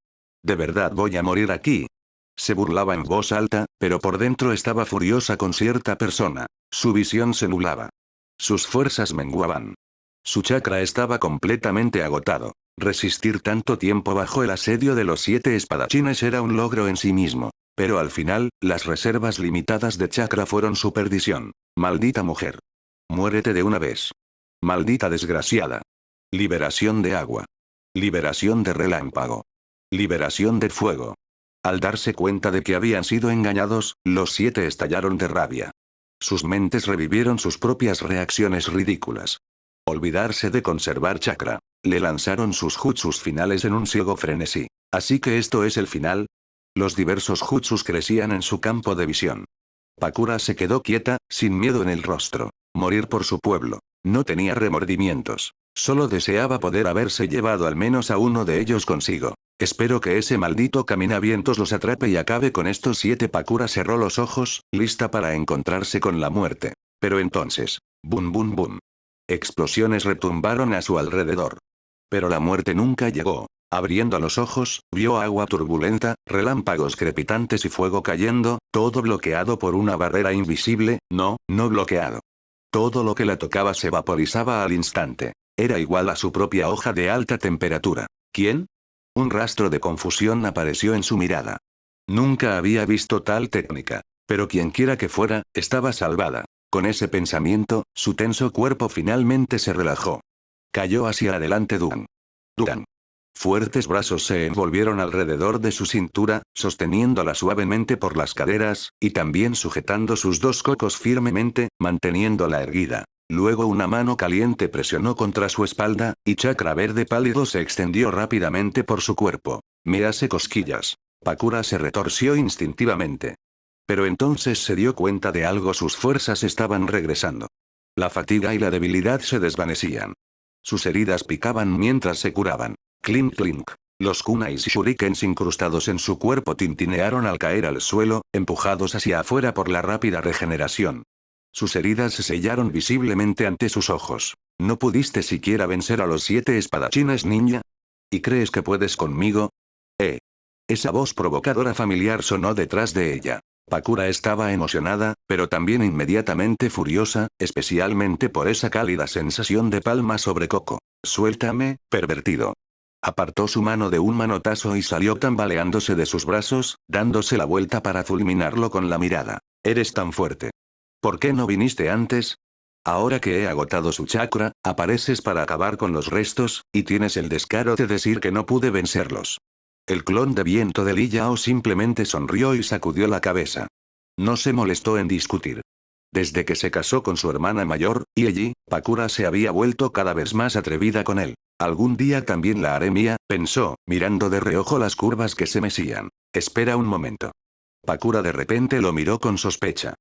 ¿De verdad voy a morir aquí? Se burlaba en voz alta, pero por dentro estaba furiosa con cierta persona. Su visión se nublaba. Sus fuerzas menguaban. Su chakra estaba completamente agotado. Resistir tanto tiempo bajo el asedio de los 7 espadachines era un logro en sí mismo. Pero al final, las reservas limitadas de chakra fueron su perdición. Maldita mujer. Muérete de una vez. Maldita desgraciada. Liberación de agua. Liberación de relámpago. Liberación de fuego. Al darse cuenta de que habían sido engañados, los 7 estallaron de rabia. Sus mentes revivieron sus propias reacciones ridículas. Olvidarse de conservar chakra. Le lanzaron sus jutsus finales en un ciego frenesí. ¿Así que esto es el final? Los diversos jutsus crecían en su campo de visión. Pakura se quedó quieta, sin miedo en el rostro. Morir por su pueblo. No tenía remordimientos. Solo deseaba poder haberse llevado al menos a uno de ellos consigo. Espero que ese maldito caminavientos los atrape y acabe con estos 7. Pakura cerró los ojos, lista para encontrarse con la muerte. Pero entonces. Bum bum bum. Explosiones retumbaron a su alrededor. Pero la muerte nunca llegó. Abriendo los ojos, vio agua turbulenta, relámpagos crepitantes y fuego cayendo, todo bloqueado por una barrera invisible, no bloqueado. Todo lo que la tocaba se vaporizaba al instante. Era igual a su propia hoja de alta temperatura. ¿Quién? Un rastro de confusión apareció en su mirada. Nunca había visto tal técnica. Pero quienquiera que fuera, estaba salvada. Con ese pensamiento, su tenso cuerpo finalmente se relajó. Cayó hacia adelante Duran. Fuertes brazos se envolvieron alrededor de su cintura, sosteniéndola suavemente por las caderas, y también sujetando sus 2 cocos firmemente, manteniéndola erguida. Luego una mano caliente presionó contra su espalda, y chakra verde pálido se extendió rápidamente por su cuerpo. Me hace cosquillas. Pakura se retorció instintivamente. Pero entonces se dio cuenta de algo, sus fuerzas estaban regresando. La fatiga y la debilidad se desvanecían. Sus heridas picaban mientras se curaban. Clink clink. Los kunais y shurikens incrustados en su cuerpo tintinearon al caer al suelo, empujados hacia afuera por la rápida regeneración. Sus heridas se sellaron visiblemente ante sus ojos. ¿No pudiste siquiera vencer a los 7 espadachines ninja? ¿Y crees que puedes conmigo? Esa voz provocadora familiar sonó detrás de ella. Pakura estaba emocionada, pero también inmediatamente furiosa, especialmente por esa cálida sensación de palma sobre coco. Suéltame, pervertido. Apartó su mano de un manotazo y salió tambaleándose de sus brazos, dándose la vuelta para fulminarlo con la mirada. Eres tan fuerte. ¿Por qué no viniste antes? Ahora que he agotado su chakra, apareces para acabar con los restos, y tienes el descaro de decir que no pude vencerlos. El clon de viento de Li Yao simplemente sonrió y sacudió la cabeza. No se molestó en discutir. Desde que se casó con su hermana mayor, y allí, Pakura se había vuelto cada vez más atrevida con él. Algún día también la haré mía, pensó, mirando de reojo las curvas que se mecían. Espera un momento. Pakura de repente lo miró con sospecha.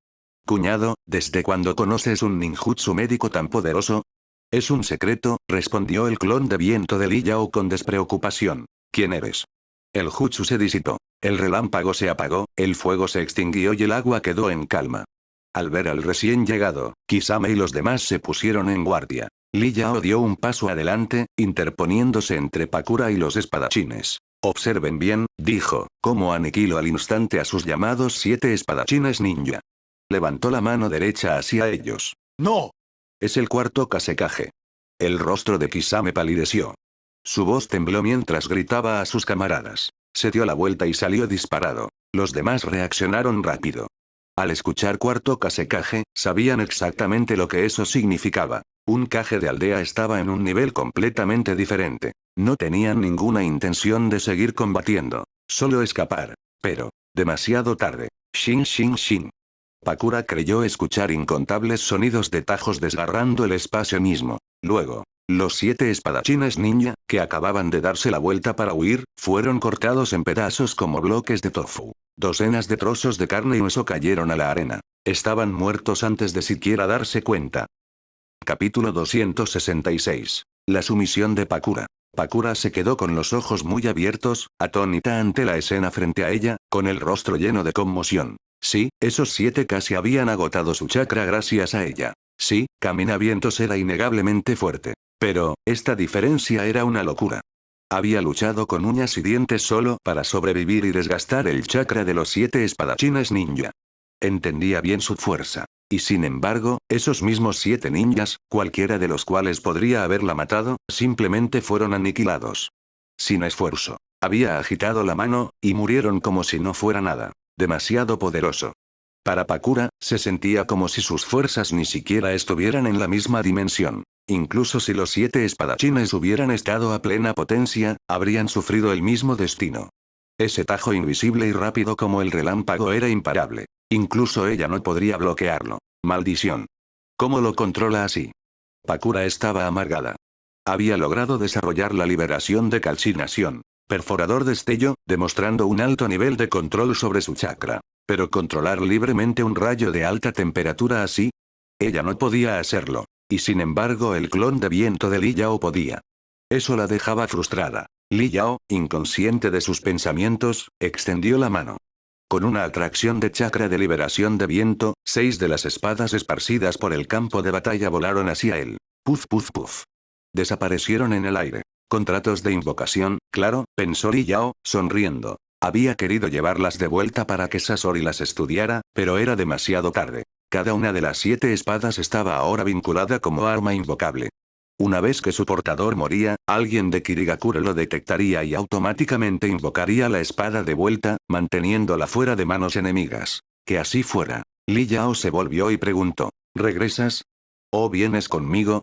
Cuñado, ¿desde cuándo conoces un ninjutsu médico tan poderoso? Es un secreto, respondió el clon de viento de Li Yao con despreocupación. ¿Quién eres? El jutsu se disipó. El relámpago se apagó, el fuego se extinguió y el agua quedó en calma. Al ver al recién llegado, Kisame y los demás se pusieron en guardia. Li Yao dio un paso adelante, interponiéndose entre Pakura y los espadachines. Observen bien, dijo, cómo aniquilo al instante a sus llamados 7 espadachines ninja. Levantó la mano derecha hacia ellos. ¡No! Es el cuarto Kasekaje. El rostro de Kisame palideció. Su voz tembló mientras gritaba a sus camaradas. Se dio la vuelta y salió disparado. Los demás reaccionaron rápido. Al escuchar cuarto Kasekaje, sabían exactamente lo que eso significaba. Un Kage de aldea estaba en un nivel completamente diferente. No tenían ninguna intención de seguir combatiendo. Solo escapar. Pero, demasiado tarde. Shin shin shin. Pakura creyó escuchar incontables sonidos de tajos desgarrando el espacio mismo. Luego, los 7 espadachines ninja, que acababan de darse la vuelta para huir, fueron cortados en pedazos como bloques de tofu. Docenas de trozos de carne y hueso cayeron a la arena. Estaban muertos antes de siquiera darse cuenta. Capítulo 266. La sumisión de Pakura. Pakura se quedó con los ojos muy abiertos, atónita ante la escena frente a ella, con el rostro lleno de conmoción. Sí, esos 7 casi habían agotado su chakra gracias a ella. Sí, Caminavientos era innegablemente fuerte. Pero, esta diferencia era una locura. Había luchado con uñas y dientes solo para sobrevivir y desgastar el chakra de los 7 espadachines ninja. Entendía bien su fuerza. Y sin embargo, esos mismos 7 ninjas, cualquiera de los cuales podría haberla matado, simplemente fueron aniquilados. Sin esfuerzo. Había agitado la mano, y murieron como si no fuera nada. Demasiado poderoso. Para Pakura, se sentía como si sus fuerzas ni siquiera estuvieran en la misma dimensión. Incluso si los 7 espadachines hubieran estado a plena potencia, habrían sufrido el mismo destino. Ese tajo invisible y rápido como el relámpago era imparable. Incluso ella no podría bloquearlo. Maldición. ¿Cómo lo controla así? Pakura estaba amargada. Había logrado desarrollar la liberación de calcinación. Perforador destello, demostrando un alto nivel de control sobre su chakra. Pero controlar libremente un rayo de alta temperatura así. Ella no podía hacerlo. Y sin embargo el clon de viento de Li Yao podía. Eso la dejaba frustrada. Li Yao, inconsciente de sus pensamientos, extendió la mano. Con una atracción de chakra de liberación de viento, 6 de las espadas esparcidas por el campo de batalla volaron hacia él. Puf puf puf. Desaparecieron en el aire. Contratos de invocación, claro, pensó Li Yao, sonriendo. Había querido llevarlas de vuelta para que Sasori las estudiara, pero era demasiado tarde. Cada una de las 7 espadas estaba ahora vinculada como arma invocable. Una vez que su portador moría, alguien de Kirigakure lo detectaría y automáticamente invocaría la espada de vuelta, manteniéndola fuera de manos enemigas. Que así fuera. Li Yao se volvió y preguntó, ¿regresas? ¿O vienes conmigo?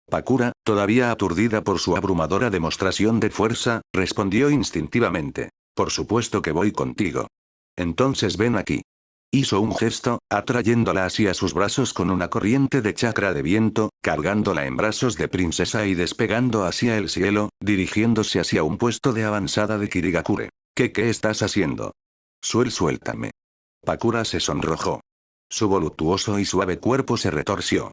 Pakura, todavía aturdida por su abrumadora demostración de fuerza, respondió instintivamente, por supuesto que voy contigo. Entonces ven aquí. Hizo un gesto, atrayéndola hacia sus brazos con una corriente de chakra de viento, cargándola en brazos de princesa y despegando hacia el cielo, dirigiéndose hacia un puesto de avanzada de Kirigakure. ¿Qué estás haciendo? Suéltame. Pakura se sonrojó. Su voluptuoso y suave cuerpo se retorció.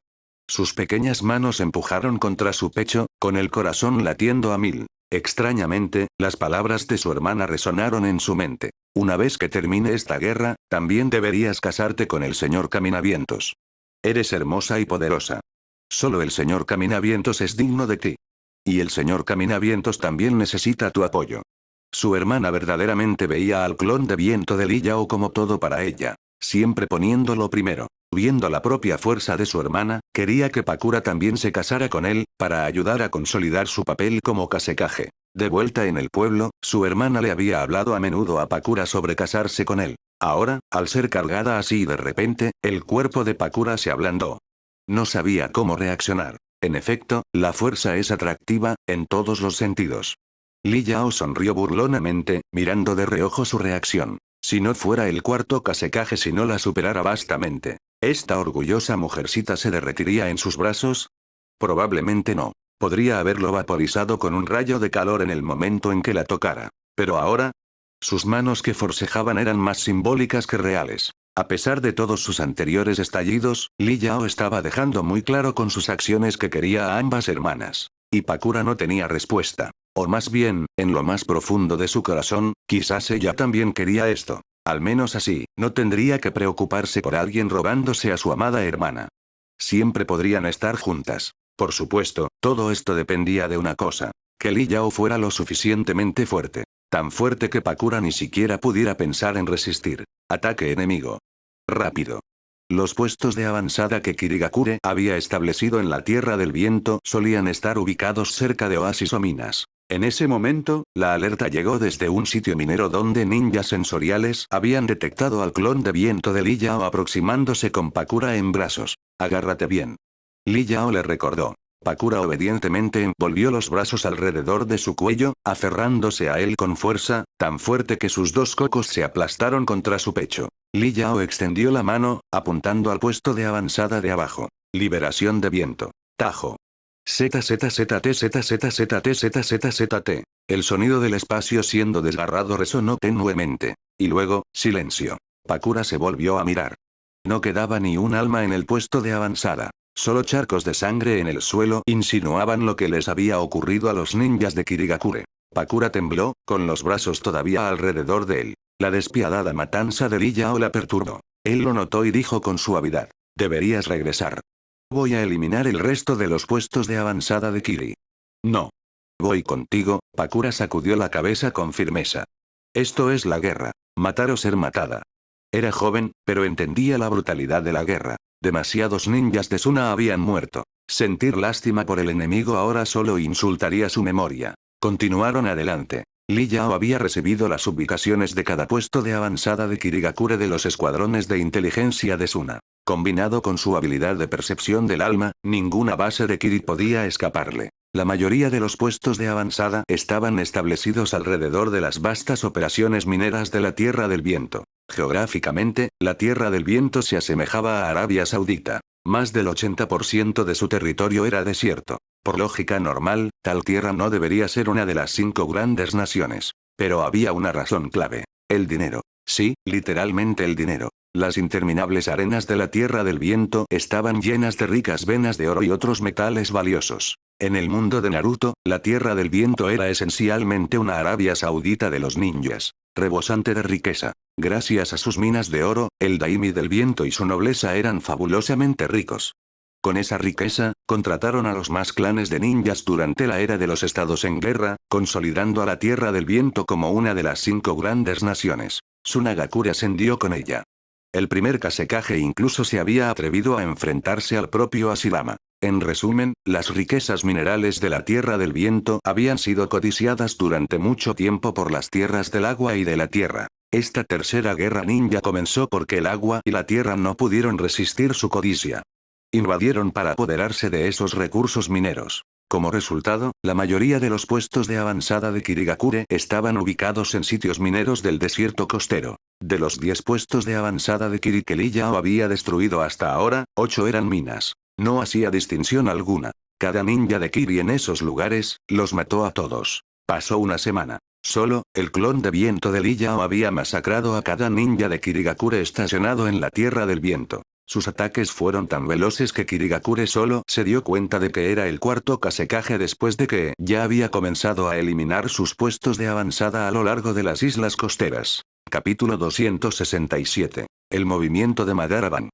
Sus pequeñas manos empujaron contra su pecho, con el corazón latiendo a 1000. Extrañamente, las palabras de su hermana resonaron en su mente. Una vez que termine esta guerra, también deberías casarte con el señor Caminavientos. Eres hermosa y poderosa. Solo el señor Caminavientos es digno de ti. Y el señor Caminavientos también necesita tu apoyo. Su hermana verdaderamente veía al clon de viento de Li Yao como todo para ella. Siempre poniéndolo primero. Viendo la propia fuerza de su hermana, quería que Pakura también se casara con él, para ayudar a consolidar su papel como Kasekaje. De vuelta en el pueblo, su hermana le había hablado a menudo a Pakura sobre casarse con él. Ahora, al ser cargada así de repente, el cuerpo de Pakura se ablandó. No sabía cómo reaccionar. En efecto, la fuerza es atractiva, en todos los sentidos. Li Yao sonrió burlonamente, mirando de reojo su reacción. Si no fuera el cuarto Kasekaje si no la superara vastamente, ¿esta orgullosa mujercita se derretiría en sus brazos? Probablemente no. Podría haberlo vaporizado con un rayo de calor en el momento en que la tocara. Pero ahora, sus manos que forcejaban eran más simbólicas que reales. A pesar de todos sus anteriores estallidos, Li Yao estaba dejando muy claro con sus acciones que quería a ambas hermanas. Y Pakura no tenía respuesta. O más bien, en lo más profundo de su corazón, quizás ella también quería esto. Al menos así, no tendría que preocuparse por alguien robándose a su amada hermana. Siempre podrían estar juntas. Por supuesto, todo esto dependía de una cosa. Que Li Yao fuera lo suficientemente fuerte. Tan fuerte que Pakura ni siquiera pudiera pensar en resistir. Ataque enemigo. Rápido. Los puestos de avanzada que Kirigakure había establecido en la Tierra del Viento solían estar ubicados cerca de oasis o minas. En ese momento, la alerta llegó desde un sitio minero donde ninjas sensoriales habían detectado al clon de viento de Li Yao aproximándose con Pakura en brazos. Agárrate bien. Li Yao le recordó. Pakura obedientemente envolvió los brazos alrededor de su cuello, aferrándose a él con fuerza, tan fuerte que sus 2 cocos se aplastaron contra su pecho. Li Yao extendió la mano, apuntando al puesto de avanzada de abajo. Liberación de viento. Tajo. ZZZT. El sonido del espacio siendo desgarrado resonó tenuemente. Y luego, silencio. Pakura se volvió a mirar. No quedaba ni un alma en el puesto de avanzada. Solo charcos de sangre en el suelo insinuaban lo que les había ocurrido a los ninjas de Kirigakure. Pakura tembló, con los brazos todavía alrededor de él. La despiadada matanza de Lee Yao la perturbó. Él lo notó y dijo con suavidad. Deberías regresar. Voy a eliminar el resto de los puestos de avanzada de Kiri. No. Voy contigo, Pakura sacudió la cabeza con firmeza. Esto es la guerra. Matar o ser matada. Era joven, pero entendía la brutalidad de la guerra. Demasiados ninjas de Suna habían muerto. Sentir lástima por el enemigo ahora solo insultaría su memoria. Continuaron adelante. Lee Yao había recibido las ubicaciones de cada puesto de avanzada de Kirigakure de los escuadrones de inteligencia de Suna. Combinado con su habilidad de percepción del alma, ninguna base de Kiri podía escaparle. La mayoría de los puestos de avanzada estaban establecidos alrededor de las vastas operaciones mineras de la Tierra del Viento. Geográficamente, la Tierra del Viento se asemejaba a Arabia Saudita. Más del 80% de su territorio era desierto. Por lógica normal, tal tierra no debería ser una de las 5 grandes naciones. Pero había una razón clave. El dinero. Sí, literalmente el dinero. Las interminables arenas de la Tierra del Viento estaban llenas de ricas venas de oro y otros metales valiosos. En el mundo de Naruto, la Tierra del Viento era esencialmente una Arabia Saudita de los ninjas. Rebosante de riqueza. Gracias a sus minas de oro, el Daimi del Viento y su nobleza eran fabulosamente ricos. Con esa riqueza, contrataron a los más clanes de ninjas durante la era de los estados en guerra, consolidando a la Tierra del Viento como una de las 5 grandes naciones. Tsunagakure ascendió con ella. El primer Kazekage incluso se había atrevido a enfrentarse al propio Hashirama. En resumen, las riquezas minerales de la Tierra del Viento habían sido codiciadas durante mucho tiempo por las tierras del agua y de la tierra. Esta tercera guerra ninja comenzó porque el agua y la tierra no pudieron resistir su codicia. Invadieron para apoderarse de esos recursos mineros. Como resultado, la mayoría de los puestos de avanzada de Kirigakure estaban ubicados en sitios mineros del desierto costero. De los 10 puestos de avanzada de Kiri que Lee Yao había destruido hasta ahora, 8 eran minas. No hacía distinción alguna. Cada ninja de Kiri en esos lugares, los mató a todos. Pasó una semana. Solo, el clon de viento de Lee Yao había masacrado a cada ninja de Kirigakure estacionado en la Tierra del Viento. Sus ataques fueron tan veloces que Kirigakure solo se dio cuenta de que era el cuarto Kazekage después de que ya había comenzado a eliminar sus puestos de avanzada a lo largo de las islas costeras. Capítulo 267. El movimiento de Madaraban.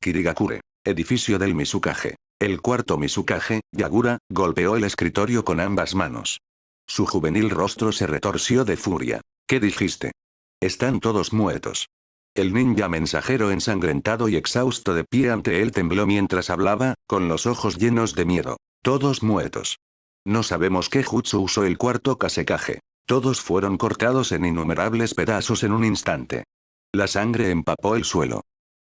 Kirigakure. Edificio del Mizukage. El cuarto Mizukage, Yagura, golpeó el escritorio con ambas manos. Su juvenil rostro se retorció de furia. ¿Qué dijiste? Están todos muertos. El ninja mensajero ensangrentado y exhausto de pie ante él tembló mientras hablaba, con los ojos llenos de miedo. Todos muertos. No sabemos qué jutsu usó el cuarto Kazekage. Todos fueron cortados en innumerables pedazos en un instante. La sangre empapó el suelo.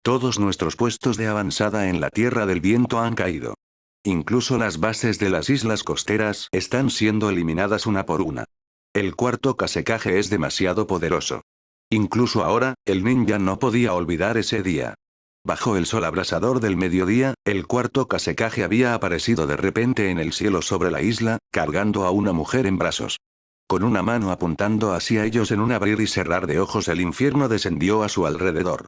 Todos nuestros puestos de avanzada en la Tierra del Viento han caído. Incluso las bases de las islas costeras están siendo eliminadas una por una. El cuarto Kazekage es demasiado poderoso. Incluso ahora, el ninja no podía olvidar ese día. Bajo el sol abrasador del mediodía, el cuarto Kazekage había aparecido de repente en el cielo sobre la isla, cargando a una mujer en brazos. Con una mano apuntando hacia ellos en un abrir y cerrar de ojos, el infierno descendió a su alrededor.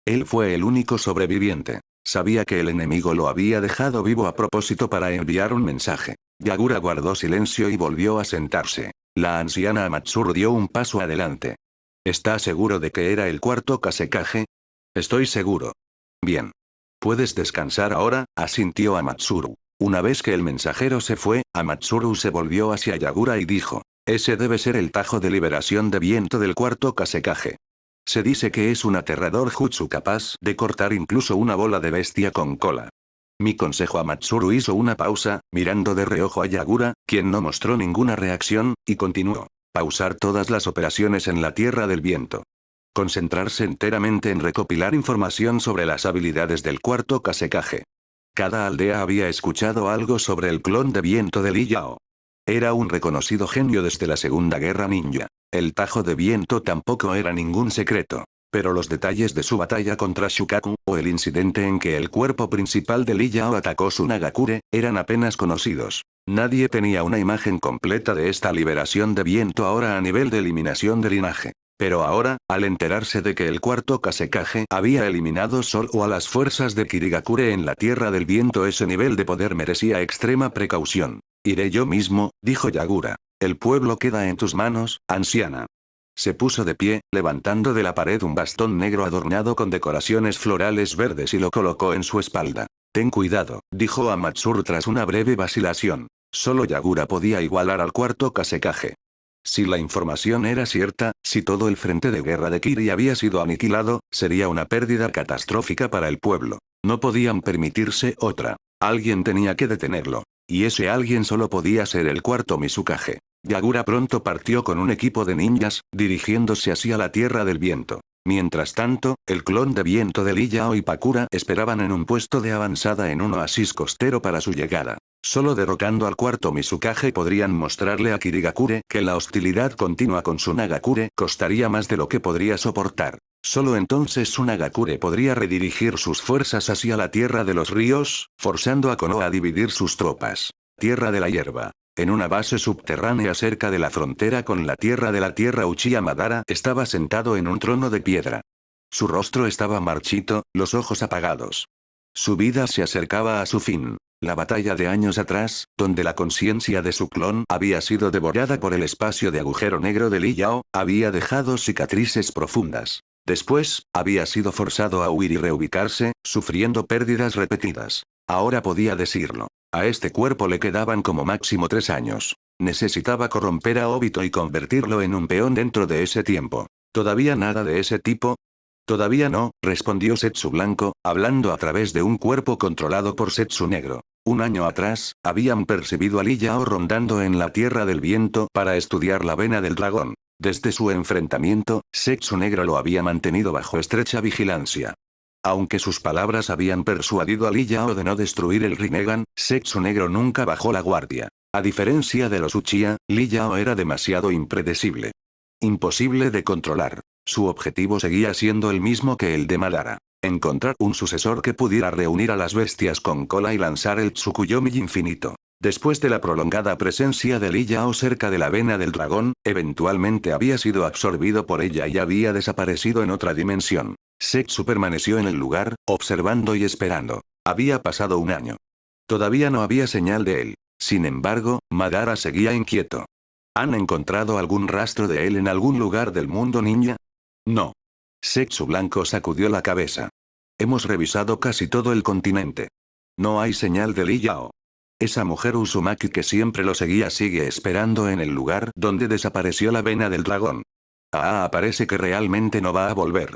Él fue el único sobreviviente. Sabía que el enemigo lo había dejado vivo a propósito para enviar un mensaje. Yagura guardó silencio y volvió a sentarse. La anciana Amatsuru dio un paso adelante. ¿Está seguro de que era el cuarto Kazekage? Estoy seguro. Bien. Puedes descansar ahora, asintió Amatsuru. Una vez que el mensajero se fue, Amatsuru se volvió hacia Yagura y dijo: ese debe ser el tajo de liberación de viento del cuarto Kazekage. Se dice que es un aterrador jutsu capaz de cortar incluso una bola de bestia con cola. Mi consejo. Amatsuru hizo una pausa, mirando de reojo a Yagura, quien no mostró ninguna reacción, y continuó. Pausar todas las operaciones en la Tierra del Viento. Concentrarse enteramente en recopilar información sobre las habilidades del cuarto Kazekage. Cada aldea había escuchado algo sobre el clon de viento de Lee Yao. Era un reconocido genio desde la Segunda Guerra Ninja. El tajo de viento tampoco era ningún secreto. Pero los detalles de su batalla contra Shukaku, o el incidente en que el cuerpo principal de Lee Yao atacó Tsunagakure, eran apenas conocidos. Nadie tenía una imagen completa de esta liberación de viento ahora a nivel de eliminación de linaje. Pero ahora, al enterarse de que el cuarto Kazekage había eliminado solo a las fuerzas de Kirigakure en la Tierra del Viento, ese nivel de poder merecía extrema precaución. Iré yo mismo, dijo Yagura. El pueblo queda en tus manos, anciana. Se puso de pie, levantando de la pared un bastón negro adornado con decoraciones florales verdes y lo colocó en su espalda. Ten cuidado, dijo Amatsuru tras una breve vacilación. Solo Yagura podía igualar al cuarto Kazekage. Si la información era cierta, si todo el frente de guerra de Kiri había sido aniquilado, sería una pérdida catastrófica para el pueblo. No podían permitirse otra. Alguien tenía que detenerlo. Y ese alguien solo podía ser el cuarto Mizukage. Yagura pronto partió con un equipo de ninjas, dirigiéndose hacia la Tierra del Viento. Mientras tanto, el clon de viento de Lee Yao y Pakura esperaban en un puesto de avanzada en un oasis costero para su llegada. Solo derrotando al cuarto Mizukage podrían mostrarle a Kirigakure que la hostilidad continua con Tsunagakure costaría más de lo que podría soportar. Solo entonces Tsunagakure podría redirigir sus fuerzas hacia la Tierra de los Ríos, forzando a Konoha a dividir sus tropas. Tierra de la Hierba. En una base subterránea cerca de la frontera con la Tierra Uchiha Madara estaba sentado en un trono de piedra. Su rostro estaba marchito, los ojos apagados. Su vida se acercaba a su fin. La batalla de años atrás, donde la conciencia de su clon había sido devorada por el espacio de agujero negro de Lee Yao, había dejado cicatrices profundas. Después, había sido forzado a huir y reubicarse, sufriendo pérdidas repetidas. Ahora podía decirlo. A este cuerpo le quedaban como máximo 3 años. Necesitaba corromper a Obito y convertirlo en un peón dentro de ese tiempo. ¿Todavía nada de ese tipo? Todavía no, respondió Setsu Blanco, hablando a través de un cuerpo controlado por Setsu Negro. Un año atrás, habían percibido a Lee Yao rondando en la Tierra del Viento para estudiar la vena del dragón. Desde su enfrentamiento, Setsu Negro lo había mantenido bajo estrecha vigilancia. Aunque sus palabras habían persuadido a Lee Yao de no destruir el Rinnegan, Setsu Negro nunca bajó la guardia. A diferencia de los Uchiha, Lee Yao era demasiado impredecible. Imposible de controlar. Su objetivo seguía siendo el mismo que el de Madara. Encontrar un sucesor que pudiera reunir a las bestias con cola y lanzar el Tsukuyomi infinito. Después de la prolongada presencia de Lee Yao cerca de la vena del dragón, eventualmente había sido absorbido por ella y había desaparecido en otra dimensión. Setsu permaneció en el lugar, observando y esperando. Había pasado un año. Todavía no había señal de él. Sin embargo, Madara seguía inquieto. ¿Han encontrado algún rastro de él en algún lugar del mundo ninja? No. Setsu Blanco sacudió la cabeza. Hemos revisado casi todo el continente. No hay señal de Lee Yao. Esa mujer Uzumaki que siempre lo seguía sigue esperando en el lugar donde desapareció la vena del dragón. Parece que realmente no va a volver.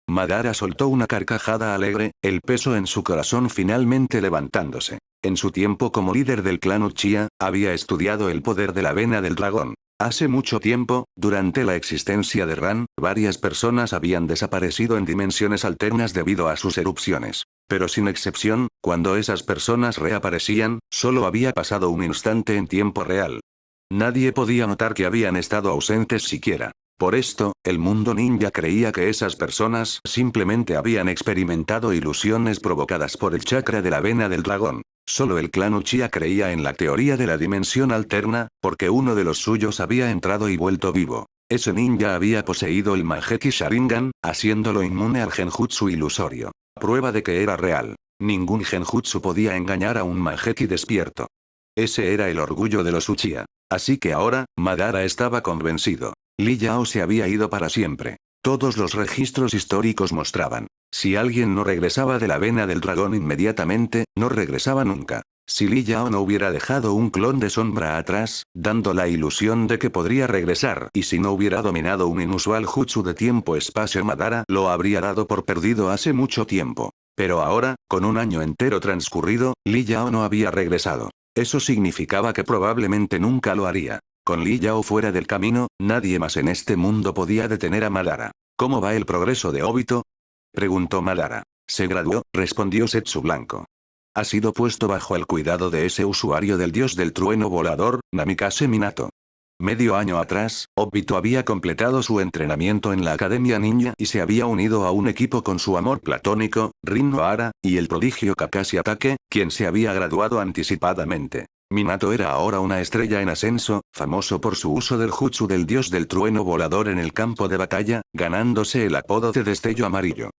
Madara soltó una carcajada alegre, el peso en su corazón finalmente levantándose. En su tiempo como líder del clan Uchiha, había estudiado el poder de la vena del dragón. Hace mucho tiempo, durante la existencia de Ran, varias personas habían desaparecido en dimensiones alternas debido a sus erupciones. Pero sin excepción, cuando esas personas reaparecían, solo había pasado un instante en tiempo real. Nadie podía notar que habían estado ausentes siquiera. Por esto, el mundo ninja creía que esas personas simplemente habían experimentado ilusiones provocadas por el chakra de la vena del dragón. Solo el clan Uchiha creía en la teoría de la dimensión alterna, porque uno de los suyos había entrado y vuelto vivo. Ese ninja había poseído el Mangekyou Sharingan, haciéndolo inmune al genjutsu ilusorio. Prueba de que era real. Ningún genjutsu podía engañar a un Mangekyou despierto. Ese era el orgullo de los Uchiha. Así que ahora, Madara estaba convencido. Lee Yao se había ido para siempre. Todos los registros históricos mostraban. Si alguien no regresaba de la vena del dragón inmediatamente, no regresaba nunca. Si Lee Yao no hubiera dejado un clon de sombra atrás, dando la ilusión de que podría regresar, y si no hubiera dominado un inusual jutsu de tiempo-espacio, Madara lo habría dado por perdido hace mucho tiempo. Pero ahora, con un año entero transcurrido, Lee Yao no había regresado. Eso significaba que probablemente nunca lo haría. Con Lee Yao fuera del camino, nadie más en este mundo podía detener a Madara. ¿Cómo va el progreso de Obito?, preguntó Madara. Se graduó, respondió Setsu Blanco. Ha sido puesto bajo el cuidado de ese usuario del dios del trueno volador, Namikaze Minato. Medio año atrás, Obito había completado su entrenamiento en la Academia Ninja y se había unido a un equipo con su amor platónico, Rin Nohara, y el prodigio Kakashi Atake, quien se había graduado anticipadamente. Minato era ahora una estrella en ascenso, famoso por su uso del jutsu del dios del trueno volador en el campo de batalla, ganándose el apodo de Destello Amarillo.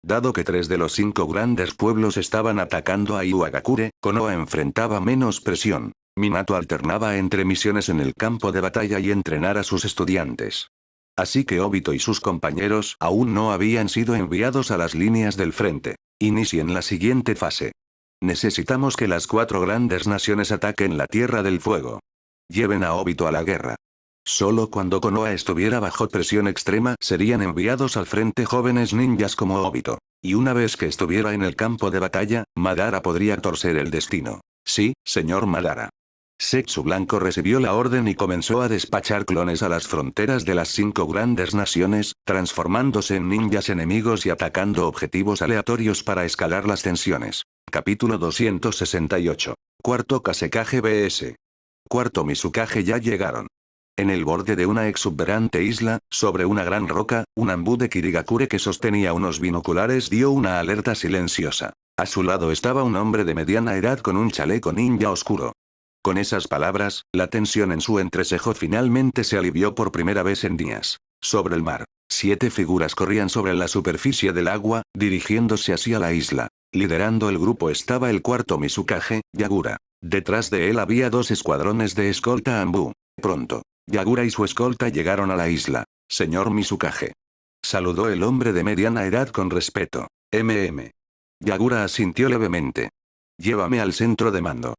Dado que 3 de los 5 grandes pueblos estaban atacando a Iwagakure, Konoha enfrentaba menos presión. Minato alternaba entre misiones en el campo de batalla y entrenar a sus estudiantes. Así que Obito y sus compañeros aún no habían sido enviados a las líneas del frente. Inicien la siguiente fase. Necesitamos que las 4 grandes naciones ataquen la Tierra del Fuego. Lleven a Obito a la guerra. Solo cuando Konoha estuviera bajo presión extrema serían enviados al frente jóvenes ninjas como Obito. Y una vez que estuviera en el campo de batalla, Madara podría torcer el destino. Sí, señor Madara. Zetsu Blanco recibió la orden y comenzó a despachar clones a las fronteras de las 5 grandes naciones, transformándose en ninjas enemigos y atacando objetivos aleatorios para escalar las tensiones. Capítulo 268. Cuarto Kasekage vs. Cuarto Mizukage ya llegaron. En el borde de una exuberante isla, sobre una gran roca, un ambú de Kirigakure que sostenía unos binoculares dio una alerta silenciosa. A su lado estaba un hombre de mediana edad con un chaleco ninja oscuro. Con esas palabras, la tensión en su entrecejo finalmente se alivió por primera vez en días. Sobre el mar, 7 figuras corrían sobre la superficie del agua, dirigiéndose hacia la isla. Liderando el grupo estaba el cuarto Mizukage, Yagura. Detrás de él había 2 escuadrones de escolta ambú. Pronto, Yagura y su escolta llegaron a la isla. Señor Mizukage. Saludó el hombre de mediana edad con respeto. Yagura asintió levemente. Llévame al centro de mando.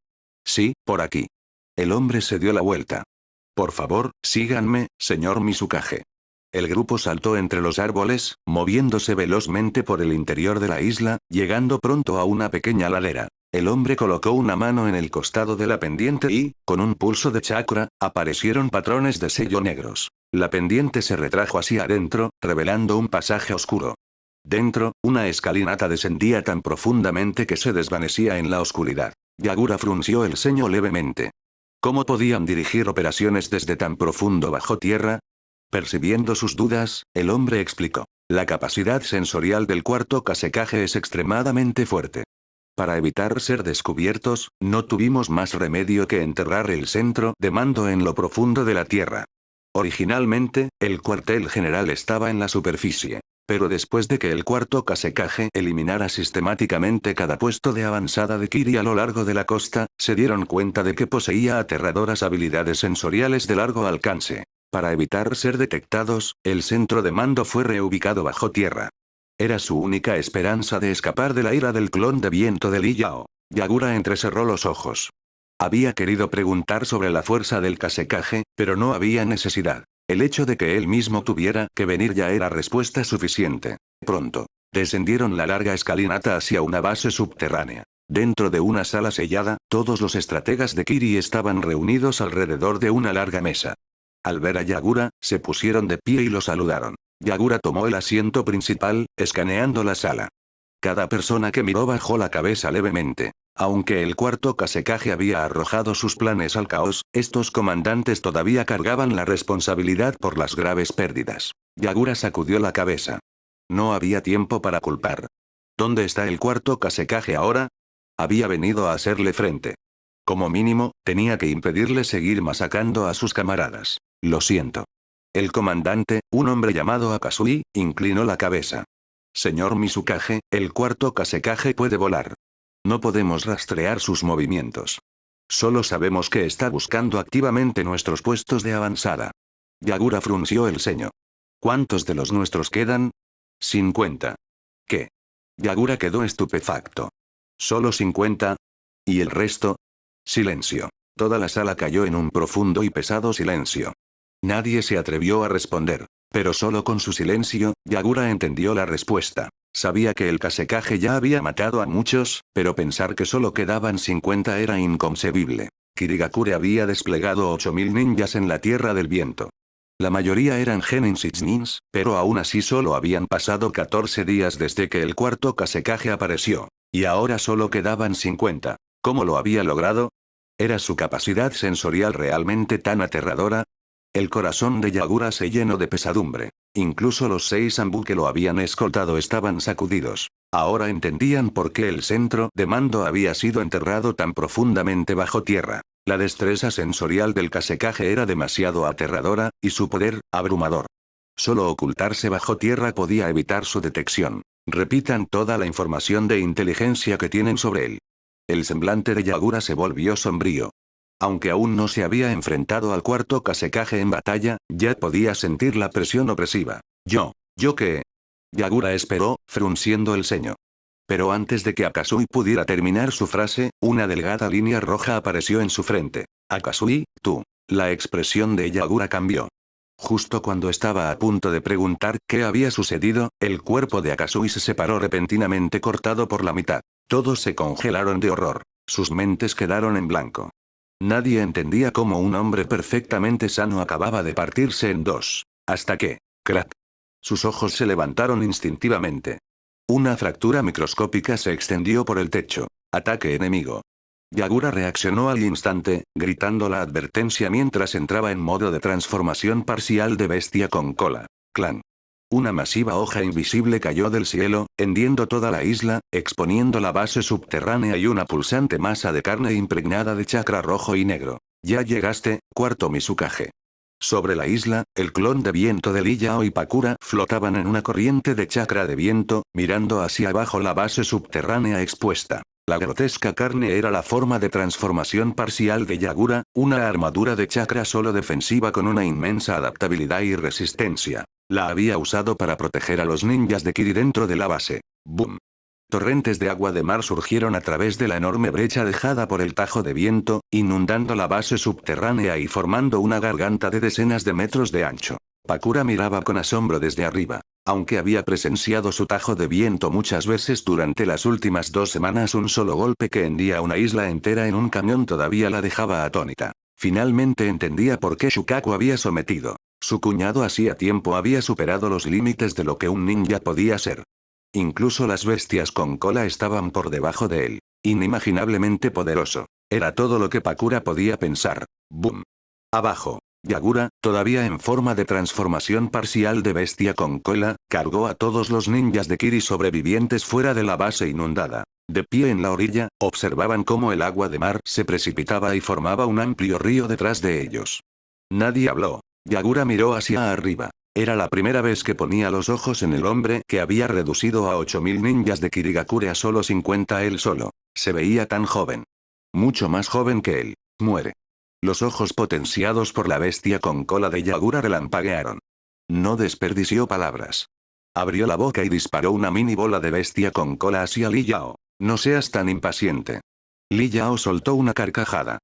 Sí, por aquí. El hombre se dio la vuelta. Por favor, síganme, señor Mizukage. El grupo saltó entre los árboles, moviéndose velozmente por el interior de la isla, llegando pronto a una pequeña ladera. El hombre colocó una mano en el costado de la pendiente y, con un pulso de chakra, aparecieron patrones de sello negros. La pendiente se retrajo hacia adentro, revelando un pasaje oscuro. Dentro, una escalinata descendía tan profundamente que se desvanecía en la oscuridad. Yagura frunció el ceño levemente. ¿Cómo podían dirigir operaciones desde tan profundo bajo tierra? Percibiendo sus dudas, el hombre explicó. La capacidad sensorial del cuarto Kasekage es extremadamente fuerte. Para evitar ser descubiertos, no tuvimos más remedio que enterrar el centro de mando en lo profundo de la tierra. Originalmente, el cuartel general estaba en la superficie. Pero después de que el cuarto Kasekage eliminara sistemáticamente cada puesto de avanzada de Kiri a lo largo de la costa, se dieron cuenta de que poseía aterradoras habilidades sensoriales de largo alcance. Para evitar ser detectados, el centro de mando fue reubicado bajo tierra. Era su única esperanza de escapar de la ira del clon de viento de Li Yao. Yagura entrecerró los ojos. Había querido preguntar sobre la fuerza del Kasekage, pero no había necesidad. El hecho de que él mismo tuviera que venir ya era respuesta suficiente. Pronto, descendieron la larga escalinata hacia una base subterránea. Dentro de una sala sellada, todos los estrategas de Kiri estaban reunidos alrededor de una larga mesa. Al ver a Yagura, se pusieron de pie y lo saludaron. Yagura tomó el asiento principal, escaneando la sala. Cada persona que miró bajó la cabeza levemente. Aunque el cuarto Kasekage había arrojado sus planes al caos, estos comandantes todavía cargaban la responsabilidad por las graves pérdidas. Yagura sacudió la cabeza. No había tiempo para culpar. ¿Dónde está el cuarto Kasekage ahora? Había venido a hacerle frente. Como mínimo, tenía que impedirle seguir masacrando a sus camaradas. Lo siento. El comandante, un hombre llamado Akasui, inclinó la cabeza. Señor Mizukage, el cuarto Kasekage puede volar. No podemos rastrear sus movimientos. Solo sabemos que está buscando activamente nuestros puestos de avanzada. Yagura frunció el ceño. ¿Cuántos de los nuestros quedan? 50. ¿Qué? Yagura quedó estupefacto. ¿Solo 50? ¿Y el resto? Silencio. Toda la sala cayó en un profundo y pesado silencio. Nadie se atrevió a responder. Pero solo con su silencio, Yagura entendió la respuesta. Sabía que el Kasekage ya había matado a muchos, pero pensar que solo quedaban 50 era inconcebible. Kirigakure había desplegado 8000 ninjas en la Tierra del Viento. La mayoría eran genin Shichins, pero aún así solo habían pasado 14 días desde que el cuarto Kasekage apareció. Y ahora solo quedaban 50. ¿Cómo lo había logrado? ¿Era su capacidad sensorial realmente tan aterradora? El corazón de Yagura se llenó de pesadumbre. Incluso los 6 ambú que lo habían escoltado estaban sacudidos. Ahora entendían por qué el centro de mando había sido enterrado tan profundamente bajo tierra. La destreza sensorial del Kasekaje era demasiado aterradora, y su poder, abrumador. Solo ocultarse bajo tierra podía evitar su detección. Repitan toda la información de inteligencia que tienen sobre él. El semblante de Yagura se volvió sombrío. Aunque aún no se había enfrentado al cuarto Kasekaje en batalla, ya podía sentir la presión opresiva. ¿Yo qué? Yagura esperó, frunciendo el ceño. Pero antes de que Akasui pudiera terminar su frase, una delgada línea roja apareció en su frente. Akasui, tú. La expresión de Yagura cambió. Justo cuando estaba a punto de preguntar qué había sucedido, el cuerpo de Akasui se separó repentinamente cortado por la mitad. Todos se congelaron de horror. Sus mentes quedaron en blanco. Nadie entendía cómo un hombre perfectamente sano acababa de partirse en dos. Hasta que, crack. Sus ojos se levantaron instintivamente. Una fractura microscópica se extendió por el techo. Ataque enemigo. Yagura reaccionó al instante, gritando la advertencia mientras entraba en modo de transformación parcial de bestia con cola. Clan. Una masiva hoja invisible cayó del cielo, hendiendo toda la isla, exponiendo la base subterránea y una pulsante masa de carne impregnada de chakra rojo y negro. Ya llegaste, cuarto Mizukage. Sobre la isla, el clon de viento de Li Yao y Pakura flotaban en una corriente de chakra de viento, mirando hacia abajo la base subterránea expuesta. La grotesca carne era la forma de transformación parcial de Yagura, una armadura de chakra solo defensiva con una inmensa adaptabilidad y resistencia. La había usado para proteger a los ninjas de Kiri dentro de la base. ¡Boom! Torrentes de agua de mar surgieron a través de la enorme brecha dejada por el tajo de viento, inundando la base subterránea y formando una garganta de decenas de metros de ancho. Pakura miraba con asombro desde arriba. Aunque había presenciado su tajo de viento muchas veces durante las últimas 2 semanas, un solo golpe que hendía una isla entera en un camión todavía la dejaba atónita. Finalmente entendía por qué Shukaku había sometido. Su cuñado hacía tiempo había superado los límites de lo que un ninja podía ser. Incluso las bestias con cola estaban por debajo de él. Inimaginablemente poderoso. Era todo lo que Pakura podía pensar. ¡Boom! Abajo. Yagura, todavía en forma de transformación parcial de bestia con cola, cargó a todos los ninjas de Kiri sobrevivientes fuera de la base inundada. De pie en la orilla, observaban cómo el agua de mar se precipitaba y formaba un amplio río detrás de ellos. Nadie habló. Yagura miró hacia arriba. Era la primera vez que ponía los ojos en el hombre que había reducido a 8000 ninjas de Kirigakure a solo 50 él solo. Se veía tan joven. Mucho más joven que él. Muere. Los ojos potenciados por la bestia con cola de Yagura relampaguearon. No desperdició palabras. Abrió la boca y disparó una mini bola de bestia con cola hacia Li Yao. No seas tan impaciente. Li Yao soltó una carcajada.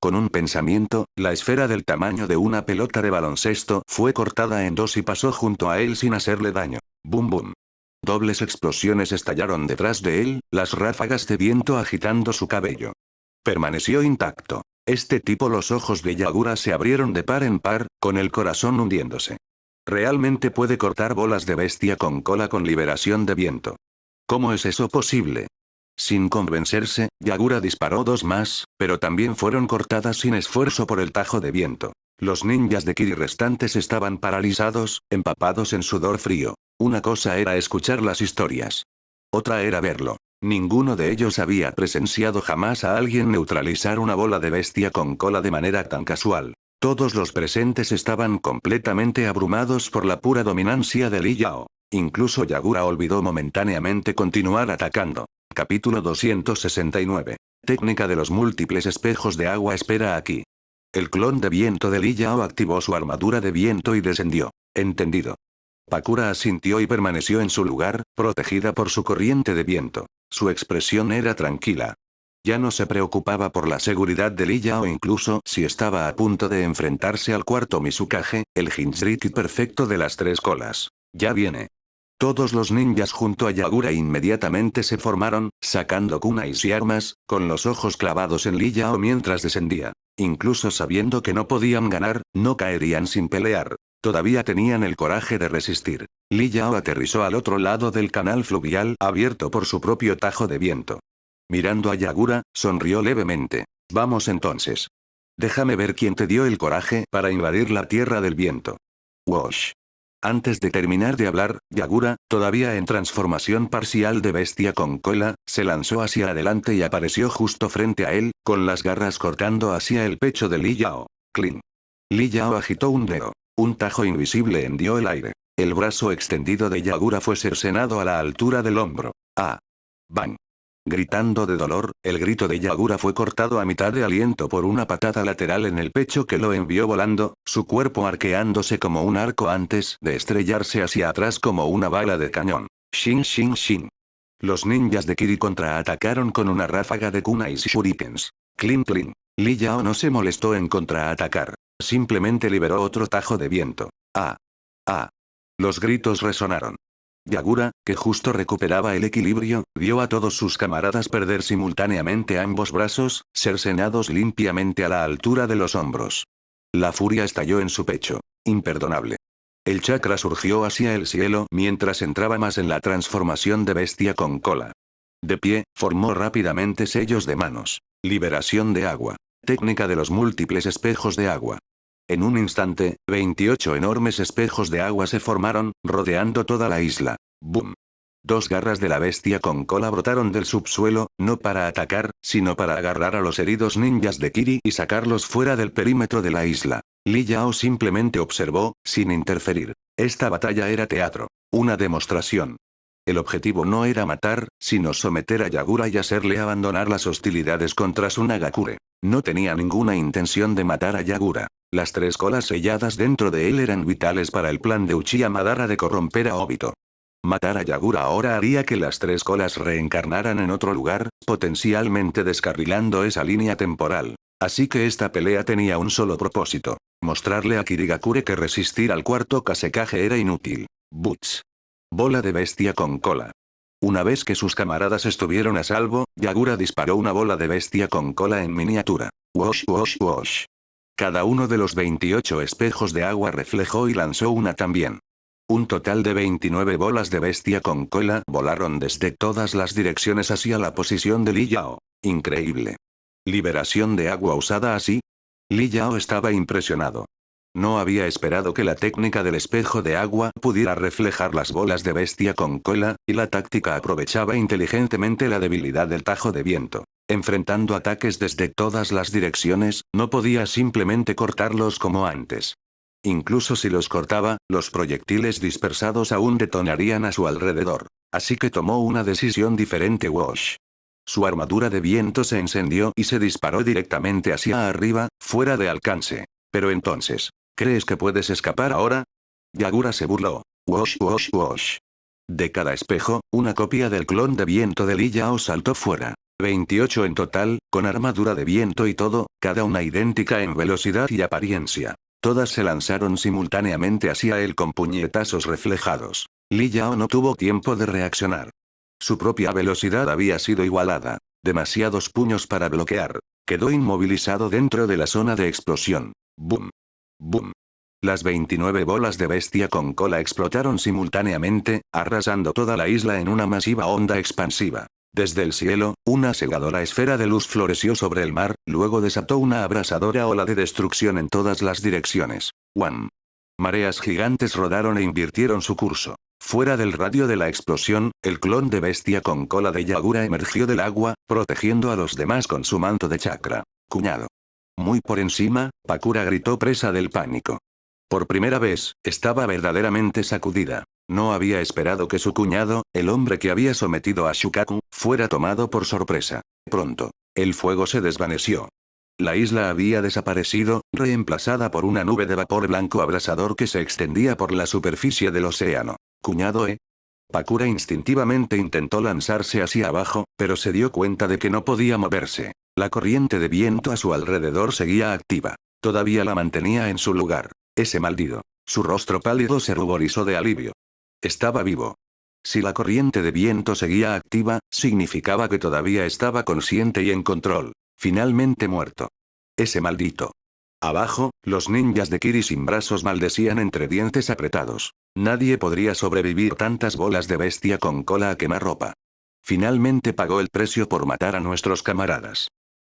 Con un pensamiento, la esfera del tamaño de una pelota de baloncesto fue cortada en dos y pasó junto a él sin hacerle daño. Boom boom. Dobles explosiones estallaron detrás de él, las ráfagas de viento agitando su cabello. Permaneció intacto. Los ojos de Yagura se abrieron de par en par, con el corazón hundiéndose. Realmente puede cortar bolas de bestia con cola con liberación de viento. ¿Cómo es eso posible? Sin convencerse, Yagura disparó 2 más, pero también fueron cortadas sin esfuerzo por el tajo de viento. Los ninjas de Kiri restantes estaban paralizados, empapados en sudor frío. Una cosa era escuchar las historias. Otra era verlo. Ninguno de ellos había presenciado jamás a alguien neutralizar una bola de bestia con cola de manera tan casual. Todos los presentes estaban completamente abrumados por la pura dominancia de Li Yao. Incluso Yagura olvidó momentáneamente continuar atacando. Capítulo 269. Técnica de los múltiples espejos de agua. Espera aquí. El clon de viento de Li Yao activó su armadura de viento y descendió. Entendido. Pakura asintió y permaneció en su lugar, protegida por su corriente de viento. Su expresión era tranquila. Ya no se preocupaba por la seguridad de Li Yao incluso si estaba a punto de enfrentarse al cuarto Mizukage, el Jinchuriki perfecto de las 3 colas. Ya viene. Todos los ninjas junto a Yagura inmediatamente se formaron, sacando kunais y armas, con los ojos clavados en Li Yao mientras descendía. Incluso sabiendo que no podían ganar, no caerían sin pelear. Todavía tenían el coraje de resistir. Li Yao aterrizó al otro lado del canal fluvial abierto por su propio tajo de viento. Mirando a Yagura, sonrió levemente. Vamos entonces. Déjame ver quién te dio el coraje para invadir la tierra del viento. Wosh. Antes de terminar de hablar, Yagura, todavía en transformación parcial de bestia con cola, se lanzó hacia adelante y apareció justo frente a él, con las garras cortando hacia el pecho de Li Yao. Cling. Li Yao agitó un dedo. Un tajo invisible hendió el aire. El brazo extendido de Yagura fue cercenado a la altura del hombro. ¡Ah! ¡Bang! Gritando de dolor, el grito de Yagura fue cortado a mitad de aliento por una patada lateral en el pecho que lo envió volando, su cuerpo arqueándose como un arco antes de estrellarse hacia atrás como una bala de cañón. Shin shin shin. Los ninjas de Kiri contraatacaron con una ráfaga de kunais y shurikens. Clink clink. Li Yao no se molestó en contraatacar. Simplemente liberó otro tajo de viento. ¡Ah! ¡Ah! Los gritos resonaron. Yagura, que justo recuperaba el equilibrio, vio a todos sus camaradas perder simultáneamente ambos brazos, cercenados limpiamente a la altura de los hombros. La furia estalló en su pecho. Imperdonable. El chakra surgió hacia el cielo mientras entraba más en la transformación de bestia con cola. De pie, formó rápidamente sellos de manos. Liberación de agua. Técnica de los múltiples espejos de agua. En un instante, 28 enormes espejos de agua se formaron, rodeando toda la isla. ¡Boom! Dos garras de la bestia con cola brotaron del subsuelo, no para atacar, sino para agarrar a los heridos ninjas de Kiri y sacarlos fuera del perímetro de la isla. Li Yao simplemente observó, sin interferir. Esta batalla era teatro. Una demostración. El objetivo no era matar, sino someter a Yagura y hacerle abandonar las hostilidades contra Tsunagakure. No tenía ninguna intención de matar a Yagura. Las tres colas selladas dentro de él eran vitales para el plan de Uchiha Madara de corromper a Obito. Matar a Yagura ahora haría que las tres colas reencarnaran en otro lugar, potencialmente descarrilando esa línea temporal. Así que esta pelea tenía un solo propósito. Mostrarle a Kirigakure que resistir al cuarto Kazekage era inútil. Butch. Bola de bestia con cola. Una vez que sus camaradas estuvieron a salvo, Yagura disparó una bola de bestia con cola en miniatura. Wosh wosh wosh. Cada uno de los 28 espejos de agua reflejó y lanzó una también. Un total de 29 bolas de bestia con cola volaron desde todas las direcciones hacia la posición de Li Yao. Increíble. ¿Liberación de agua usada así? Li Yao estaba impresionado. No había esperado que la técnica del espejo de agua pudiera reflejar las bolas de bestia con cola, y la táctica aprovechaba inteligentemente la debilidad del tajo de viento. Enfrentando ataques desde todas las direcciones, no podía simplemente cortarlos como antes. Incluso si los cortaba, los proyectiles dispersados aún detonarían a su alrededor. Así que tomó una decisión diferente. Wash. Su armadura de viento se encendió y se disparó directamente hacia arriba, fuera de alcance. Pero entonces, ¿crees que puedes escapar ahora? Yagura se burló. Wash wash wash. De cada espejo, una copia del clon de viento de Li Yao saltó fuera. 28 en total, con armadura de viento y todo, cada una idéntica en velocidad y apariencia. Todas se lanzaron simultáneamente hacia él con puñetazos reflejados. Li Yao no tuvo tiempo de reaccionar. Su propia velocidad había sido igualada. Demasiados puños para bloquear. Quedó inmovilizado dentro de la zona de explosión. Boom. Boom. Las 29 bolas de bestia con cola explotaron simultáneamente, arrasando toda la isla en una masiva onda expansiva. Desde el cielo, una cegadora esfera de luz floreció sobre el mar, luego desató una abrasadora ola de destrucción en todas las direcciones. ¡Wam! Mareas gigantes rodaron e invirtieron su curso. Fuera del radio de la explosión, el clon de bestia con cola de Yagura emergió del agua, protegiendo a los demás con su manto de chakra. Cuñado. Muy por encima, Pakura gritó presa del pánico. Por primera vez, estaba verdaderamente sacudida. No había esperado que su cuñado, el hombre que había sometido a Shukaku, fuera tomado por sorpresa. Pronto, el fuego se desvaneció. La isla había desaparecido, reemplazada por una nube de vapor blanco abrasador que se extendía por la superficie del océano. Cuñado, Pakura instintivamente intentó lanzarse hacia abajo, pero se dio cuenta de que no podía moverse. La corriente de viento a su alrededor seguía activa. Todavía la mantenía en su lugar. Ese maldito. Su rostro pálido se ruborizó de alivio. Estaba vivo. Si la corriente de viento seguía activa, significaba que todavía estaba consciente y en control. Finalmente muerto. Ese maldito. Abajo, los ninjas de Kiri sin brazos maldecían entre dientes apretados. Nadie podría sobrevivir tantas bolas de bestia con cola a quemarropa. Finalmente pagó el precio por matar a nuestros camaradas.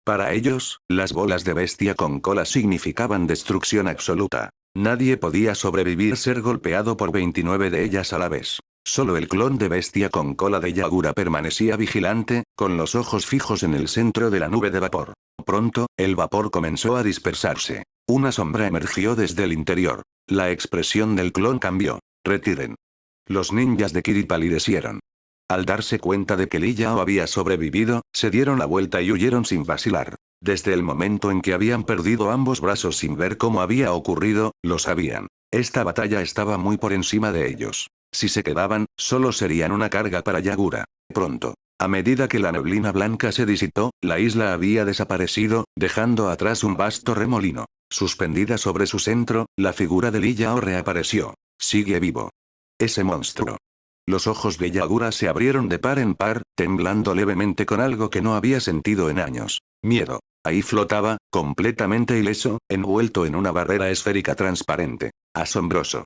Para ellos, las bolas de bestia con cola significaban destrucción absoluta. Nadie podía sobrevivir ser golpeado por 29 de ellas a la vez. Solo el clon de bestia con cola de Yagura permanecía vigilante, con los ojos fijos en el centro de la nube de vapor. Pronto, el vapor comenzó a dispersarse. Una sombra emergió desde el interior. La expresión del clon cambió. Retiren. Los ninjas de Kiri palidecieron. Al darse cuenta de que Li Yao había sobrevivido, se dieron la vuelta y huyeron sin vacilar. Desde el momento en que habían perdido ambos brazos sin ver cómo había ocurrido, lo sabían. Esta batalla estaba muy por encima de ellos. Si se quedaban, solo serían una carga para Yagura. Pronto. A medida que la neblina blanca se disipó, la isla había desaparecido, dejando atrás un vasto remolino. Suspendida sobre su centro, la figura de Li Yao reapareció. Sigue vivo. Ese monstruo. Los ojos de Yagura se abrieron de par en par, temblando levemente con algo que no había sentido en años. Miedo. Ahí flotaba, completamente ileso, envuelto en una barrera esférica transparente. Asombroso.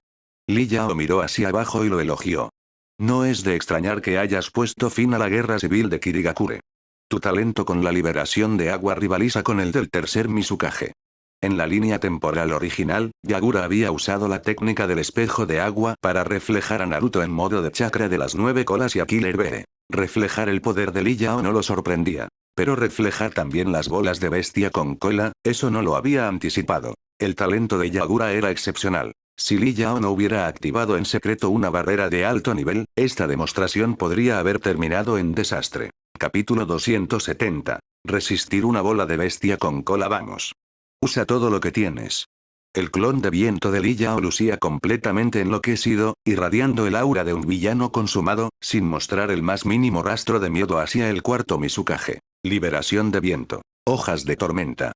Li Yao miró hacia abajo y lo elogió. No es de extrañar que hayas puesto fin a la guerra civil de Kirigakure. Tu talento con la liberación de agua rivaliza con el del tercer Mizukage. En la línea temporal original, Yagura había usado la técnica del espejo de agua para reflejar a Naruto en modo de chakra de las 9 colas y a Killer Bee. Reflejar el poder de Li Yao no lo sorprendía. Pero reflejar también las bolas de bestia con cola, eso no lo había anticipado. El talento de Yagura era excepcional. Si Li Yao no hubiera activado en secreto una barrera de alto nivel, esta demostración podría haber terminado en desastre. Capítulo 270. Resistir una bola de bestia con cola. Vamos. Usa todo lo que tienes. El clon de viento de Li Yao lucía completamente enloquecido, irradiando el aura de un villano consumado, sin mostrar el más mínimo rastro de miedo hacia el cuarto Mizukage. Liberación de viento. Hojas de tormenta.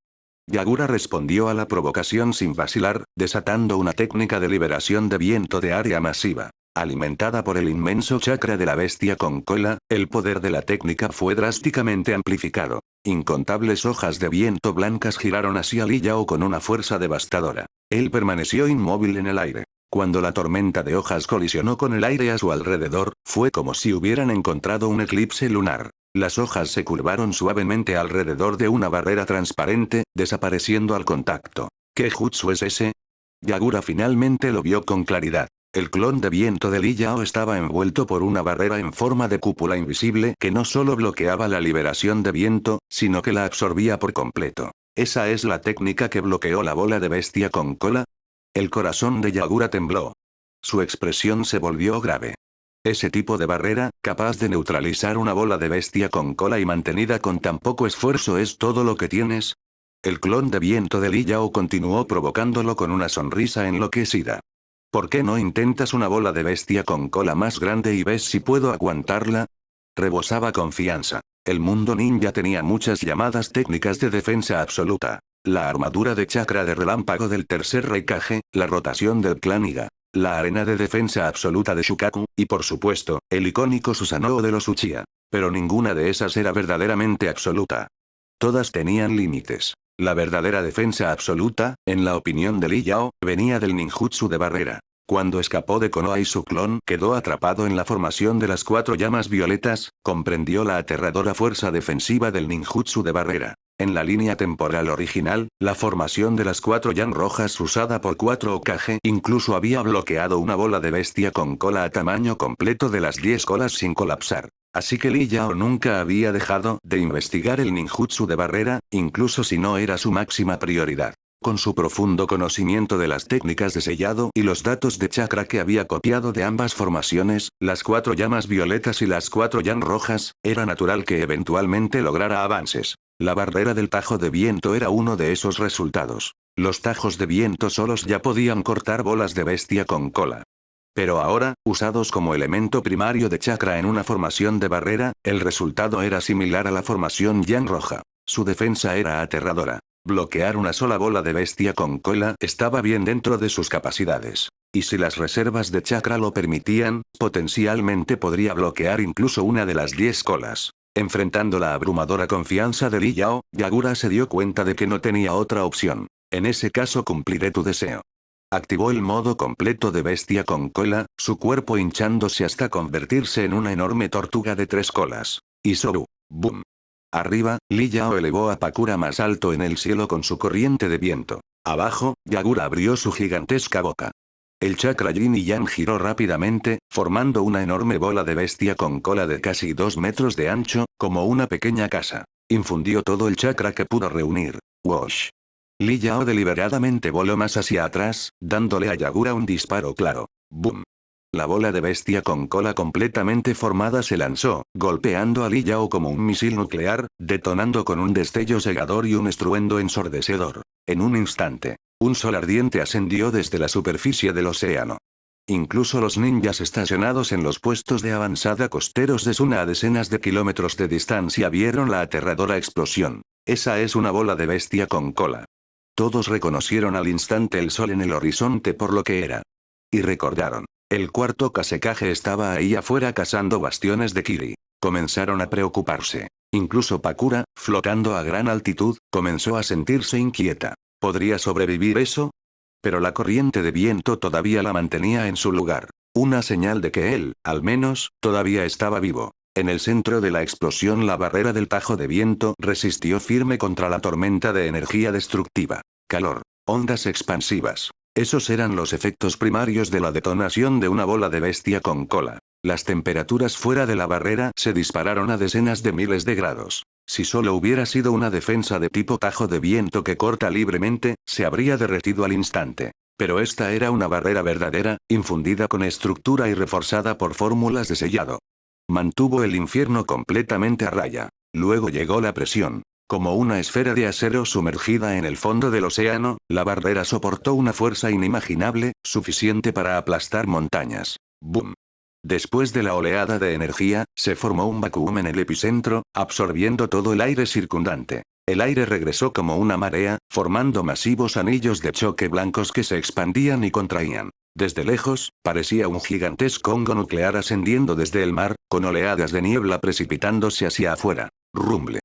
Yagura respondió a la provocación sin vacilar, desatando una técnica de liberación de viento de área masiva. Alimentada por el inmenso chakra de la bestia con cola, el poder de la técnica fue drásticamente amplificado. Incontables hojas de viento blancas giraron hacia Li Yao con una fuerza devastadora. Él permaneció inmóvil en el aire. Cuando la tormenta de hojas colisionó con el aire a su alrededor, fue como si hubieran encontrado un eclipse lunar. Las hojas se curvaron suavemente alrededor de una barrera transparente, desapareciendo al contacto. ¿Qué jutsu es ese? Yagura finalmente lo vio con claridad. El clon de viento de Li Yao estaba envuelto por una barrera en forma de cúpula invisible que no solo bloqueaba la liberación de viento, sino que la absorbía por completo. ¿Esa es la técnica que bloqueó la bola de bestia con cola? El corazón de Yagura tembló. Su expresión se volvió grave. Ese tipo de barrera, capaz de neutralizar una bola de bestia con cola y mantenida con tan poco esfuerzo, ¿es todo lo que tienes? El clon de viento de Li Yao continuó provocándolo con una sonrisa enloquecida. ¿Por qué no intentas una bola de bestia con cola más grande y ves si puedo aguantarla? Rebosaba confianza. El mundo ninja tenía muchas llamadas técnicas de defensa absoluta. La armadura de chakra de relámpago del tercer Raikage, la rotación del clan Iga, la arena de defensa absoluta de Shukaku, y por supuesto, el icónico Susanoo de los Uchiha. Pero ninguna de esas era verdaderamente absoluta. Todas tenían límites. La verdadera defensa absoluta, en la opinión de Li Yao, venía del ninjutsu de barrera. Cuando escapó de Konoha y su clon quedó atrapado en la formación de las 4 llamas violetas, comprendió la aterradora fuerza defensiva del ninjutsu de barrera. En la línea temporal original, la formación de las 4 llamas rojas usada por 4 Hokage incluso había bloqueado una bola de bestia con cola a tamaño completo de las 10 colas sin colapsar. Así que Li Yao nunca había dejado de investigar el ninjutsu de barrera, incluso si no era su máxima prioridad. Con su profundo conocimiento de las técnicas de sellado y los datos de chakra que había copiado de ambas formaciones, las 4 llamas violetas y las 4 llamas rojas, era natural que eventualmente lograra avances. La barrera del tajo de viento era uno de esos resultados. Los tajos de viento solos ya podían cortar bolas de bestia con cola. Pero ahora, usados como elemento primario de chakra en una formación de barrera, el resultado era similar a la formación Yang roja. Su defensa era aterradora. Bloquear una sola bola de bestia con cola estaba bien dentro de sus capacidades. Y si las reservas de chakra lo permitían, potencialmente podría bloquear incluso una de las 10 colas. Enfrentando la abrumadora confianza de Li Yao, Yagura se dio cuenta de que no tenía otra opción. En ese caso cumpliré tu deseo. Activó el modo completo de bestia con cola, su cuerpo hinchándose hasta convertirse en una enorme tortuga de 3 colas. Hizo boom. Arriba, Li Yao elevó a Pakura más alto en el cielo con su corriente de viento. Abajo, Yagura abrió su gigantesca boca. El chakra yin y yang giró rápidamente, formando una enorme bola de bestia con cola de casi 2 metros de ancho, como una pequeña casa. Infundió todo el chakra que pudo reunir. Wosh. Li Yao deliberadamente voló más hacia atrás, dándole a Yagura un disparo claro. ¡Boom! La bola de bestia con cola completamente formada se lanzó, golpeando a Li Yao como un misil nuclear, detonando con un destello cegador y un estruendo ensordecedor. En un instante, un sol ardiente ascendió desde la superficie del océano. Incluso los ninjas estacionados en los puestos de avanzada costeros de Suna a decenas de kilómetros de distancia vieron la aterradora explosión. Esa es una bola de bestia con cola. Todos reconocieron al instante el sol en el horizonte por lo que era. Y recordaron. El cuarto Kasekaje estaba ahí afuera cazando bastiones de Kiri. Comenzaron a preocuparse. Incluso Pakura, flotando a gran altitud, comenzó a sentirse inquieta. ¿Podría sobrevivir eso? Pero la corriente de viento todavía la mantenía en su lugar. Una señal de que él, al menos, todavía estaba vivo. En el centro de la explosión la barrera del tajo de viento resistió firme contra la tormenta de energía destructiva. Calor. Ondas expansivas. Esos eran los efectos primarios de la detonación de una bola de bestia con cola. Las temperaturas fuera de la barrera se dispararon a decenas de miles de grados. Si solo hubiera sido una defensa de tipo tajo de viento que corta libremente, se habría derretido al instante. Pero esta era una barrera verdadera, infundida con estructura y reforzada por fórmulas de sellado. Mantuvo el infierno completamente a raya. Luego llegó la presión. Como una esfera de acero sumergida en el fondo del océano, la barrera soportó una fuerza inimaginable, suficiente para aplastar montañas. ¡Boom! Después de la oleada de energía, se formó un vacuum en el epicentro, absorbiendo todo el aire circundante. El aire regresó como una marea, formando masivos anillos de choque blancos que se expandían y contraían. Desde lejos, parecía un gigantesco hongo nuclear ascendiendo desde el mar, con oleadas de niebla precipitándose hacia afuera. Rumble.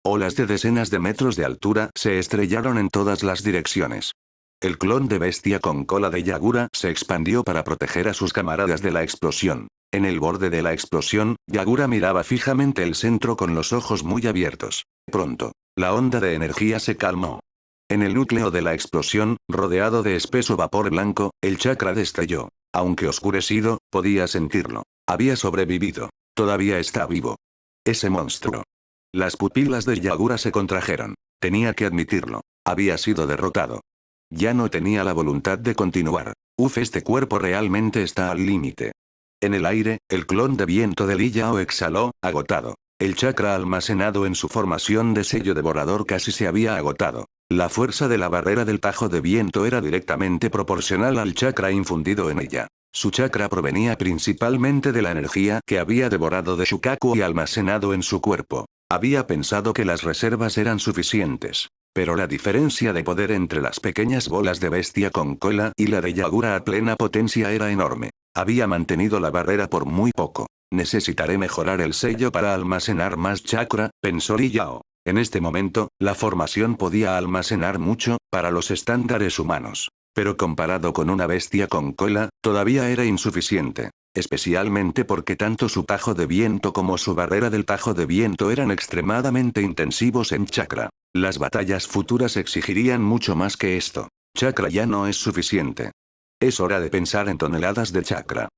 Olas de decenas de metros de altura se estrellaron en todas las direcciones. El clon de bestia con cola de Yagura se expandió para proteger a sus camaradas de la explosión. En el borde de la explosión, Yagura miraba fijamente el centro con los ojos muy abiertos. Pronto, la onda de energía se calmó. En el núcleo de la explosión, rodeado de espeso vapor blanco, el chakra destelló. Aunque oscurecido, podía sentirlo. Había sobrevivido. Todavía está vivo. Ese monstruo. Las pupilas de Yagura se contrajeron. Tenía que admitirlo. Había sido derrotado. Ya no tenía la voluntad de continuar. Este cuerpo realmente está al límite. En el aire, el clon de viento de Li Yao exhaló, agotado. El chakra almacenado en su formación de sello devorador casi se había agotado. La fuerza de la barrera del tajo de viento era directamente proporcional al chakra infundido en ella. Su chakra provenía principalmente de la energía que había devorado de Shukaku y almacenado en su cuerpo. Había pensado que las reservas eran suficientes. Pero la diferencia de poder entre las pequeñas bolas de bestia con cola y la de Yagura a plena potencia era enorme. Había mantenido la barrera por muy poco. Necesitaré mejorar el sello para almacenar más chakra, pensó Li Yao. En este momento, la formación podía almacenar mucho, para los estándares humanos. Pero comparado con una bestia con cola, todavía era insuficiente. Especialmente porque tanto su tajo de viento como su barrera del tajo de viento eran extremadamente intensivos en chakra. Las batallas futuras exigirían mucho más que esto. Chakra ya no es suficiente. Es hora de pensar en toneladas de chakra.